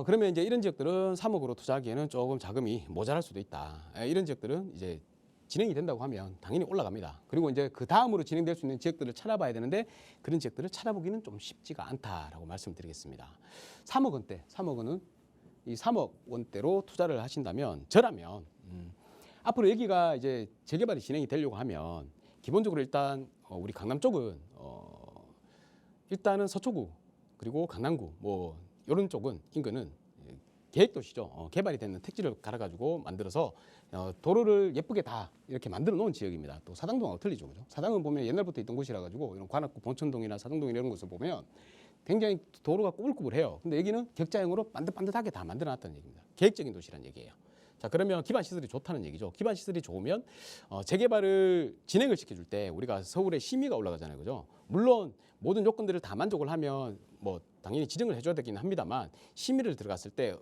그러면 이제 이런 지역들은 3억으로 투자하기에는 조금 자금이 모자랄 수도 있다. 이런 지역들은 이제 진행이 된다고 하면 당연히 올라갑니다. 그리고 이제 그 다음으로 진행될 수 있는 지역들을 찾아봐야 되는데 그런 지역들을 찾아보기는 좀 쉽지가 않다라고 말씀드리겠습니다. 3억 원대, 3억 원은 이 3억 원대로 투자를 하신다면 저라면 앞으로 여기가 이제 재개발이 진행이 되려고 하면 기본적으로 일단 우리 강남 쪽은 일단은 서초구 그리고 강남구 뭐 이런 쪽은 인근은 계획도시죠. 개발이 되는 택지를 갈아가지고 만들어서 도로를 예쁘게 다 이렇게 만들어 놓은 지역입니다. 또 사당동하고 틀리죠, 그죠? 사당은 보면 옛날부터 있던 곳이라 가지고 이런 관악구 본천동이나 사당동 이런 곳을 보면 굉장히 도로가 꾸불꾸불해요. 근데 여기는 격자형으로 반듯반듯하게 다 만들어놨다는 얘기입니다. 계획적인 도시라는 얘기예요. 자, 그러면 기반 시설이 좋다는 얘기죠. 기반 시설이 좋으면 재개발을 진행을 시켜줄 때 우리가 서울의 심의가 올라가잖아요, 그죠? 물론 모든 요건들을 다 만족을 하면 뭐 당연히 지정을 해줘야 되긴 합니다만 심의를 들어갔을 때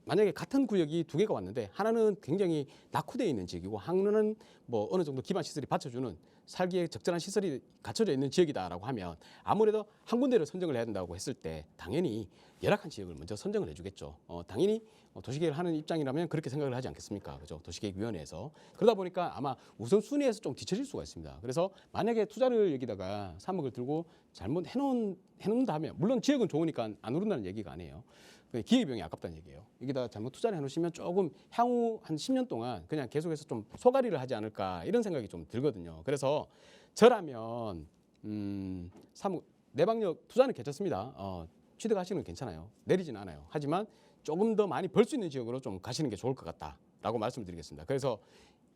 만약에 같은 구역이 두 개가 왔는데 하나는 굉장히 낙후되어 있는 지역이고 하나는 뭐 어느 정도 기반 시설이 받쳐주는 살기에 적절한 시설이 갖춰져 있는 지역이다라고 하면 아무래도 한 군데를 선정을 해야 된다고 했을 때 당연히 열악한 지역을 먼저 선정을 해주겠죠. 당연히 도시계획을 하는 입장이라면 그렇게 생각을 하지 않겠습니까? 그죠? 도시계획위원회에서. 그러다 보니까 아마 우선순위에서 좀 뒤처질 수가 있습니다. 그래서 만약에 투자를 여기다가 3억을 들고 잘못 해놓는다면 물론 지역은 좋으니까 안 오른다는 얘기가 아니에요. 기회비용이 아깝다는 얘기예요. 여기다 잘못 투자를 해놓으시면 조금 향후 한 10년 동안 그냥 계속해서 좀 소가리를 하지 않을까 이런 생각이 좀 들거든요. 그래서 저라면 내방역 투자는 괜찮습니다. 취득하시는 건 괜찮아요. 내리진 않아요. 하지만 조금 더 많이 벌 수 있는 지역으로 좀 가시는 게 좋을 것 같다라고 말씀을 드리겠습니다. 그래서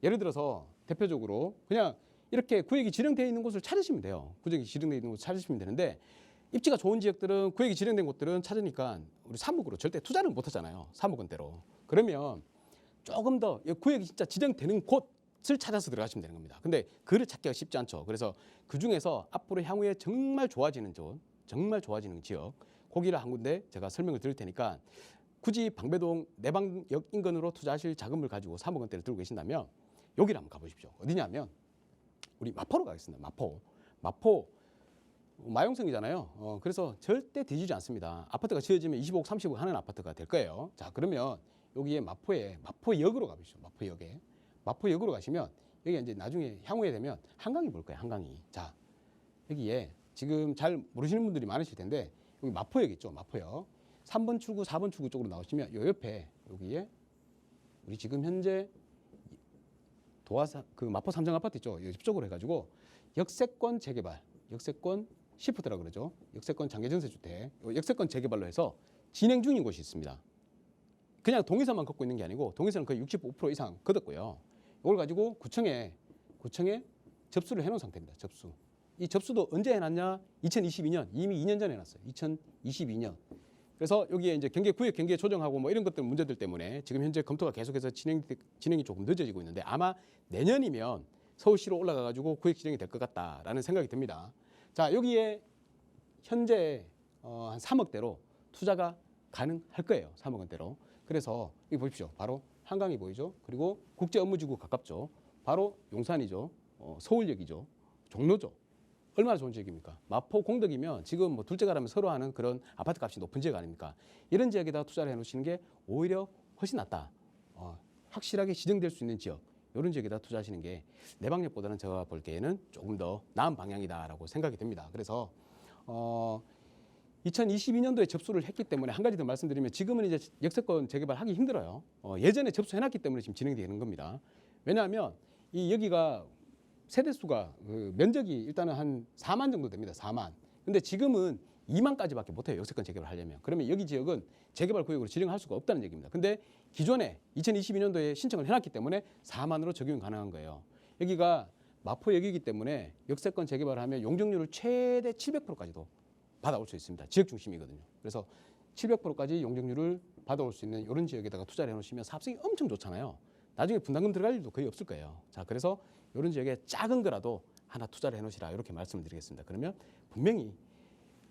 예를 들어서 대표적으로 그냥 이렇게 구역이 지정되어 있는 곳을 찾으시면 돼요. 구역이 지정되어 있는 곳을 찾으시면 되는데 입지가 좋은 지역들은 구역이 지정된 곳들은 찾으니까 우리 3억으로 절대 투자는 못 하잖아요. 3억 원대로. 그러면 조금 더 구역이 진짜 지정되는 곳을 찾아서 들어가시면 되는 겁니다. 근데 그를 찾기가 쉽지 않죠. 그래서 그중에서 앞으로 향후에 정말 좋아지는 쪽, 정말 좋아지는 지역, 거기를 한 군데 제가 설명을 드릴 테니까 굳이 방배동 내방역 인근으로 투자하실 자금을 가지고 3억 원대를 들고 계신다면 여기를 한번 가보십시오. 어디냐면 우리 마포로 가겠습니다. 마포 마용성이잖아요. 그래서 절대 뒤지지 않습니다. 아파트가 지어지면 25억, 30억 하는 아파트가 될 거예요. 자, 그러면 여기에 마포역으로 가보시죠. 마포역으로 가시면 여기 이제 나중에 향후에 되면 한강이 볼 거예요. 한강이. 자, 여기에 지금 잘 모르시는 분들이 많으실 텐데 여기 마포역 있죠. 마포역. 3번 출구, 4번 출구 쪽으로 나오시면 요 옆에 여기에 우리 지금 현재 마포 삼정 아파트 있죠. 이쪽으로 해가지고 역세권 재개발, 역세권 시프트라 그러죠. 역세권 장기전세주택, 역세권 재개발로 해서 진행 중인 곳이 있습니다. 그냥 동의서만 걷고 있는 게 아니고 동의서는 거의 65% 이상 걷었고요. 이걸 가지고 구청에 접수를 해놓은 상태입니다. 접수. 이 접수도 언제 해놨냐? 2022년, 이미 2년 전에 해놨어요. 2022년. 그래서 여기에 이제 구역 경계 조정하고 뭐 이런 것들 문제들 때문에 지금 현재 검토가 계속해서 진행이 조금 늦어지고 있는데 아마 내년이면 서울시로 올라가가지고 구역 지정이 될 것 같다라는 생각이 듭니다. 자, 여기에 현재 한 3억대로 투자가 가능할 거예요. 3억 원대로. 그래서 여기 보십시오. 바로 한강이 보이죠. 그리고 국제업무지구 가깝죠. 바로 용산이죠. 서울역이죠. 종로죠. 얼마나 좋은 지역입니까? 마포 공덕이면 지금 뭐 둘째가라면 서로 하는 그런 아파트 값이 높은 지역 아닙니까? 이런 지역에다 투자를 해놓으시는 게 오히려 훨씬 낫다. 확실하게 지정될 수 있는 지역, 이런 지역에다 투자하시는 게 내방역보다는 제가 볼 때에는 조금 더 나은 방향이다라고 생각이 됩니다. 그래서 2022년도에 접수를 했기 때문에 한 가지 더 말씀드리면 지금은 이제 역세권 재개발하기 힘들어요. 예전에 접수해놨기 때문에 지금 진행되는 겁니다. 왜냐하면 이 여기가 세대수가 면적이 일단은 한 4만 정도 됩니다. 4만. 근데 지금은 2만까지밖에 못해요. 역세권 재개발 하려면. 그러면 여기 지역은 재개발 구역으로 지정할 수가 없다는 얘기입니다. 근데 기존에 2022년도에 신청을 해놨기 때문에 4만으로 적용 가능한 거예요. 여기가 마포역이기 때문에 역세권 재개발을 하면 용적률을 최대 700%까지도 받아올 수 있습니다. 지역 중심이거든요. 그래서 700%까지 용적률을 받아올 수 있는 이런 지역에다가 투자를 해놓으시면 사업성이 엄청 좋잖아요. 나중에 분담금 들어갈 일도 거의 없을 거예요. 자, 그래서 이런 지역에 작은 거라도 하나 투자를 해놓으시라 이렇게 말씀을 드리겠습니다. 그러면 분명히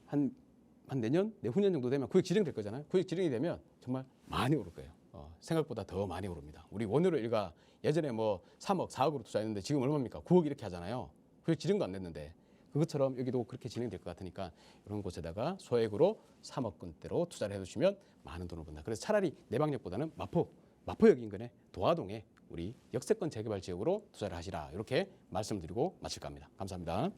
한 내년, 내후년 정도 되면 구역 지정될 거잖아요. 구역 지정이 되면 정말 많이 오를 거예요. 생각보다 더 많이 오릅니다. 우리 원효로 일가 예전에 뭐 3억, 4억으로 투자했는데 지금 얼마입니까? 9억 이렇게 하잖아요. 구역 지정도 안 됐는데 그것처럼 여기도 그렇게 진행될 것 같으니까 이런 곳에다가 소액으로 3억 원대로 투자를 해두시면 많은 돈을 번다. 그래서 차라리 내방역보다는 마포역 인근의 도화동에 우리 역세권 재개발 지역으로 투자를 하시라 이렇게 말씀드리고 마칠까 합니다. 감사합니다.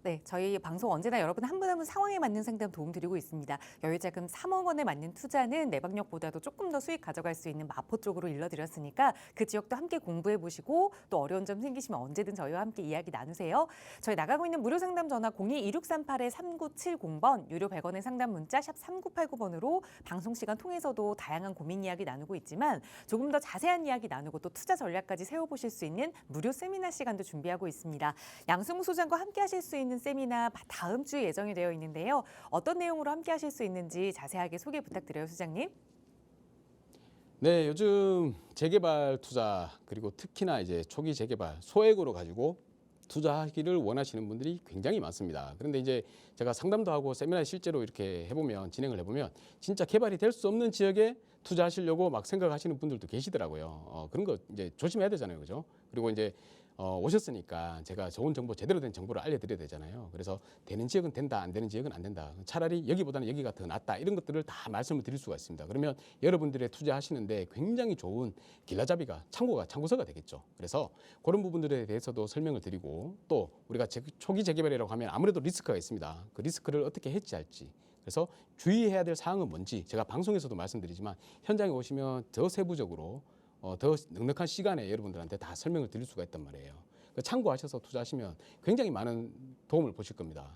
네, 저희 방송 언제나 여러분 한 분 한 분 상황에 맞는 상담 도움 드리고 있습니다. 여유자금 3억 원에 맞는 투자는 내방역보다도 조금 더 수익 가져갈 수 있는 마포 쪽으로 일러드렸으니까 그 지역도 함께 공부해 보시고 또 어려운 점 생기시면 언제든 저희와 함께 이야기 나누세요. 저희 나가고 있는 무료 상담 전화 02-2638-3970번 유료 100원의 상담 문자 샵 3989번으로 방송 시간 통해서도 다양한 고민 이야기 나누고 있지만 조금 더 자세한 이야기 나누고 또 투자 전략까지 세워보실 수 있는 무료 세미나 시간도 준비하고 있습니다. 양승우 소장과 함께 하실 수 있는 세미나 다음 주에 예정이 되어 있는데요. 어떤 내용으로 함께 하실 수 있는지 자세하게 소개 부탁드려요, 소장님. 네, 요즘 재개발 투자 그리고 특히나 이제 초기 재개발 소액으로 가지고 투자하기를 원하시는 분들이 굉장히 많습니다. 그런데 이제 제가 상담도 하고 세미나 실제로 이렇게 진행을 해보면 진짜 개발이 될 수 없는 지역에 투자하시려고 막 생각하시는 분들도 계시더라고요. 그런 거 이제 조심해야 되잖아요, 그죠? 그리고 이제 오셨으니까 제가 좋은 정보, 제대로 된 정보를 알려드려야 되잖아요. 그래서 되는 지역은 된다, 안 되는 지역은 안 된다. 차라리 여기보다는 여기가 더 낫다. 이런 것들을 다 말씀을 드릴 수가 있습니다. 그러면 여러분들의 투자하시는데 굉장히 좋은 길라잡이가, 참고서가 되겠죠. 그래서 그런 부분들에 대해서도 설명을 드리고 또 우리가 초기 재개발이라고 하면 아무래도 리스크가 있습니다. 그 리스크를 어떻게 해지할지. 그래서 주의해야 될 사항은 뭔지 제가 방송에서도 말씀드리지만 현장에 오시면 더 세부적으로 더 넉넉한 시간에 여러분들한테 다 설명을 드릴 수가 있단 말이에요. 참고하셔서 투자하시면 굉장히 많은 도움을 보실 겁니다.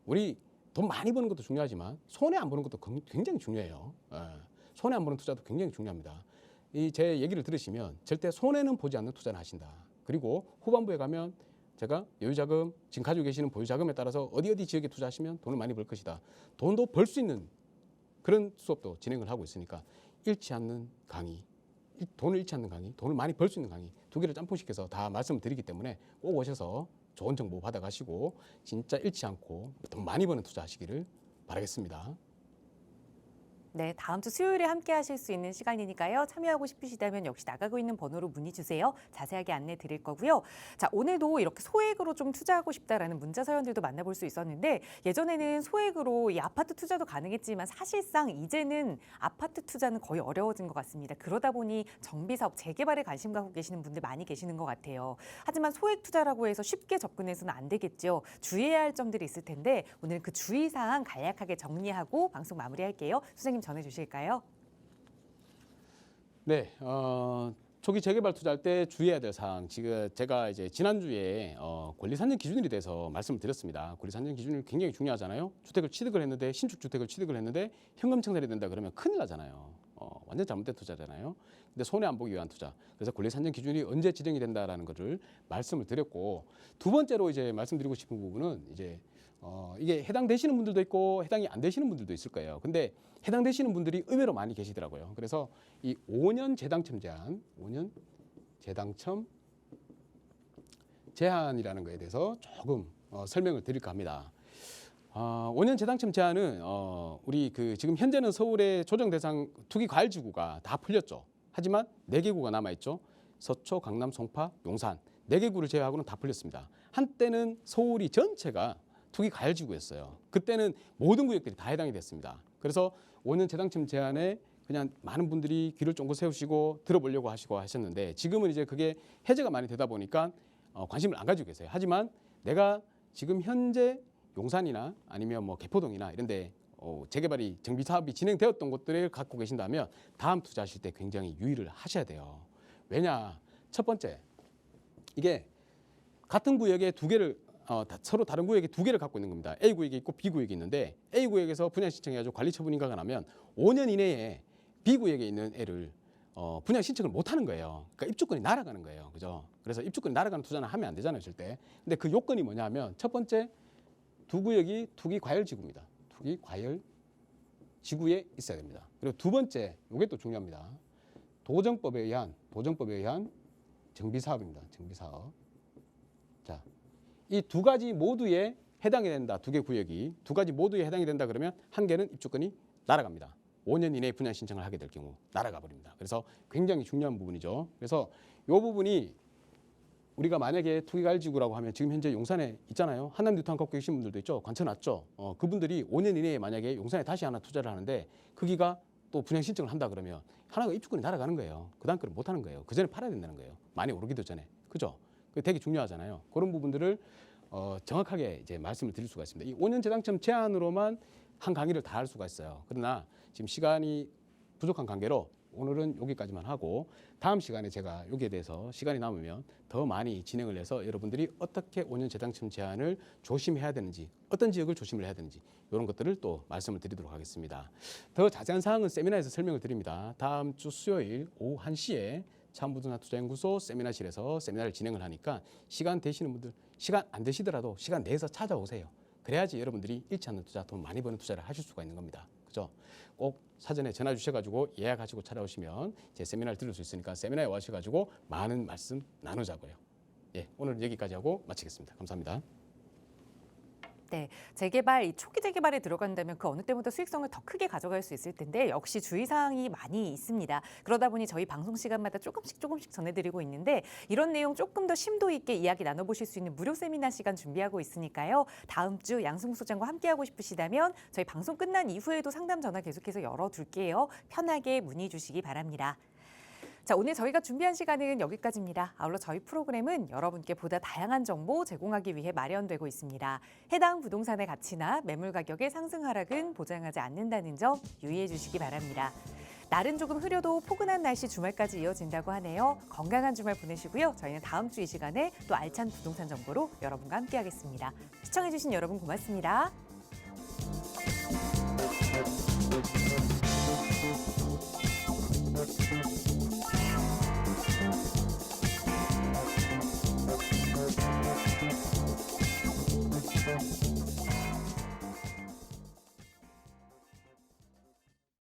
우리 돈 많이 버는 것도 중요하지만 손해 안 보는 것도 굉장히 중요해요. 예. 손해 안 보는 투자도 굉장히 중요합니다. 이 제 얘기를 들으시면 절대 손해는 보지 않는 투자를 하신다. 그리고 후반부에 가면 제가 여유자금, 지금 가지고 계시는 보유자금에 따라서 어디 지역에 투자하시면 돈을 많이 벌 것이다. 돈도 벌 수 있는 그런 수업도 진행을 하고 있으니까 잃지 않는 강의, 돈을 잃지 않는 강의, 돈을 많이 벌 수 있는 강의 두 개를 짬뽕시켜서 다 말씀을 드리기 때문에 꼭 오셔서 좋은 정보 받아가시고 진짜 잃지 않고 돈 많이 버는 투자하시기를 바라겠습니다. 네, 다음 주 수요일에 함께 하실 수 있는 시간이니까요. 참여하고 싶으시다면 역시 나가고 있는 번호로 문의 주세요. 자세하게 안내 드릴 거고요. 자, 오늘도 이렇게 소액으로 좀 투자하고 싶다라는 문자 사연들도 만나볼 수 있었는데 예전에는 소액으로 이 아파트 투자도 가능했지만 사실상 이제는 아파트 투자는 거의 어려워진 것 같습니다. 그러다 보니 정비사업 재개발에 관심 갖고 계시는 분들 많이 계시는 것 같아요. 하지만 소액 투자라고 해서 쉽게 접근해서는 안 되겠죠. 주의해야 할 점들이 있을 텐데 오늘 그 주의사항 간략하게 정리하고 방송 마무리할게요. 선생님 전해주실까요? 네, 초기 재개발 투자할 때 주의해야 될 사항. 지금 제가 이제 지난주에 권리산정 기준일에 대해서 말씀을 드렸습니다. 권리산정 기준일 굉장히 중요하잖아요. 주택을 취득을 했는데 신축 주택을 취득을 했는데 현금 청산이 된다 그러면 큰일 나잖아요. 완전 잘못된 투자잖아요. 근데 손해 안 보기 위한 투자. 그래서 권리산정 기준이 언제 지정이 된다라는 것을 말씀을 드렸고 두 번째로 이제 말씀드리고 싶은 부분은 이제 이게 해당되시는 분들도 있고 해당이 안 되시는 분들도 있을 거예요. 근데 해당되시는 분들이 의외로 많이 계시더라고요. 그래서 이 5년 재당첨 제한, 5년 재당첨 제한이라는 거에 대해서 조금 설명을 드릴까 합니다. 5년 재당첨 제한은 우리 지금 현재는 서울의 조정 대상 투기 과열 지구가 다 풀렸죠. 하지만 4개 구가 남아 있죠. 서초, 강남, 송파, 용산 4개 구를 제외하고는 다 풀렸습니다. 한때는 서울이 전체가 투기 과열 지구였어요. 그때는 모든 구역들이 다 해당이 됐습니다. 그래서 5년 재당첨 제한에 그냥 많은 분들이 귀를 쫑긋 세우시고 들어보려고 하셨는데 지금은 이제 그게 해제가 많이 되다 보니까 관심을 안 가지고 계세요. 하지만 내가 지금 현재 용산이나 아니면 뭐 개포동이나 이런데 재개발이 정비 사업이 진행되었던 곳들을 갖고 계신다면 다음 투자하실 때 굉장히 유의를 하셔야 돼요. 왜냐? 첫 번째, 이게 같은 구역에 두 개를 서로 다른 구역에 2개를 갖고 있는 겁니다. A 구역이 있고 B 구역이 있는데 A 구역에서 분양 신청해가지고 관리 처분 인가가 나면 5년 이내에 B 구역에 있는 애를 분양 신청을 못 하는 거예요. 그러니까 입주권이 날아가는 거예요. 그죠? 그래서 입주권이 날아가는 투자는 하면 안 되잖아요, 절대. 근데 그 요건이 뭐냐면 첫 번째 두 구역이 투기 과열 지구입니다. 투기 과열 지구에 있어야 됩니다. 그리고 두 번째, 이게 또 중요합니다. 도정법에 의한 정비 사업입니다. 정비 사업. 자, 이 두 가지 모두에 해당이 된다. 2개 구역이 두 가지 모두에 해당이 된다 그러면 한 개는 입주권이 날아갑니다. 5년 이내에 분양 신청을 하게 될 경우 날아가 버립니다. 그래서 굉장히 중요한 부분이죠. 그래서 이 부분이 우리가 만약에 투기과열지구라고 하면 지금 현재 용산에 있잖아요. 한남뉴타운 갖고 계신 분들도 있죠. 관쳐놨죠. 그분들이 5년 이내에 만약에 용산에 다시 하나 투자를 하는데 거기가 또 분양 신청을 한다 그러면 하나가 입주권이 날아가는 거예요. 그 다음 거를 못 하는 거예요. 그 전에 팔아야 된다는 거예요. 많이 오르기도 전에. 그죠? 그게 되게 중요하잖아요. 그런 부분들을 정확하게 이제 말씀을 드릴 수가 있습니다. 이 5년 재당첨 제한으로만 한 강의를 다 할 수가 있어요. 그러나 지금 시간이 부족한 관계로 오늘은 여기까지만 하고 다음 시간에 제가 여기에 대해서 시간이 남으면 더 많이 진행을 해서 여러분들이 어떻게 5년 재당첨 제한을 조심해야 되는지 어떤 지역을 조심을 해야 되는지 이런 것들을 또 말씀을 드리도록 하겠습니다. 더 자세한 사항은 세미나에서 설명을 드립니다. 다음 주 수요일 오후 1시에 차원부동산 투자연구소 세미나실에서 세미나를 진행을 하니까 시간 되시는 분들 시간 안 되시더라도 시간 내서 찾아오세요. 그래야지 여러분들이 잃지 않는 투자, 돈 많이 버는 투자를 하실 수가 있는 겁니다. 그죠? 꼭 사전에 전화 주셔가지고 예약하시고 찾아오시면 제 세미나를 들을 수 있으니까 세미나에 와셔가지고 많은 말씀 나누자고요. 예, 오늘 여기까지 하고 마치겠습니다. 감사합니다. 네, 재개발, 이 초기 재개발에 들어간다면 그 어느 때보다 수익성을 더 크게 가져갈 수 있을 텐데 역시 주의사항이 많이 있습니다. 그러다 보니 저희 방송 시간마다 조금씩 전해드리고 있는데 이런 내용 조금 더 심도 있게 이야기 나눠보실 수 있는 무료 세미나 시간 준비하고 있으니까요. 다음 주 양승국 소장과 함께하고 싶으시다면 저희 방송 끝난 이후에도 상담 전화 계속해서 열어둘게요. 편하게 문의 주시기 바랍니다. 자, 오늘 저희가 준비한 시간은 여기까지입니다. 아울러 저희 프로그램은 여러분께 보다 다양한 정보 제공하기 위해 마련되고 있습니다. 해당 부동산의 가치나 매물 가격의 상승 하락은 보장하지 않는다는 점 유의해 주시기 바랍니다. 날은 조금 흐려도 포근한 날씨 주말까지 이어진다고 하네요. 건강한 주말 보내시고요. 저희는 다음 주 이 시간에 또 알찬 부동산 정보로 여러분과 함께하겠습니다. 시청해 주신 여러분 고맙습니다.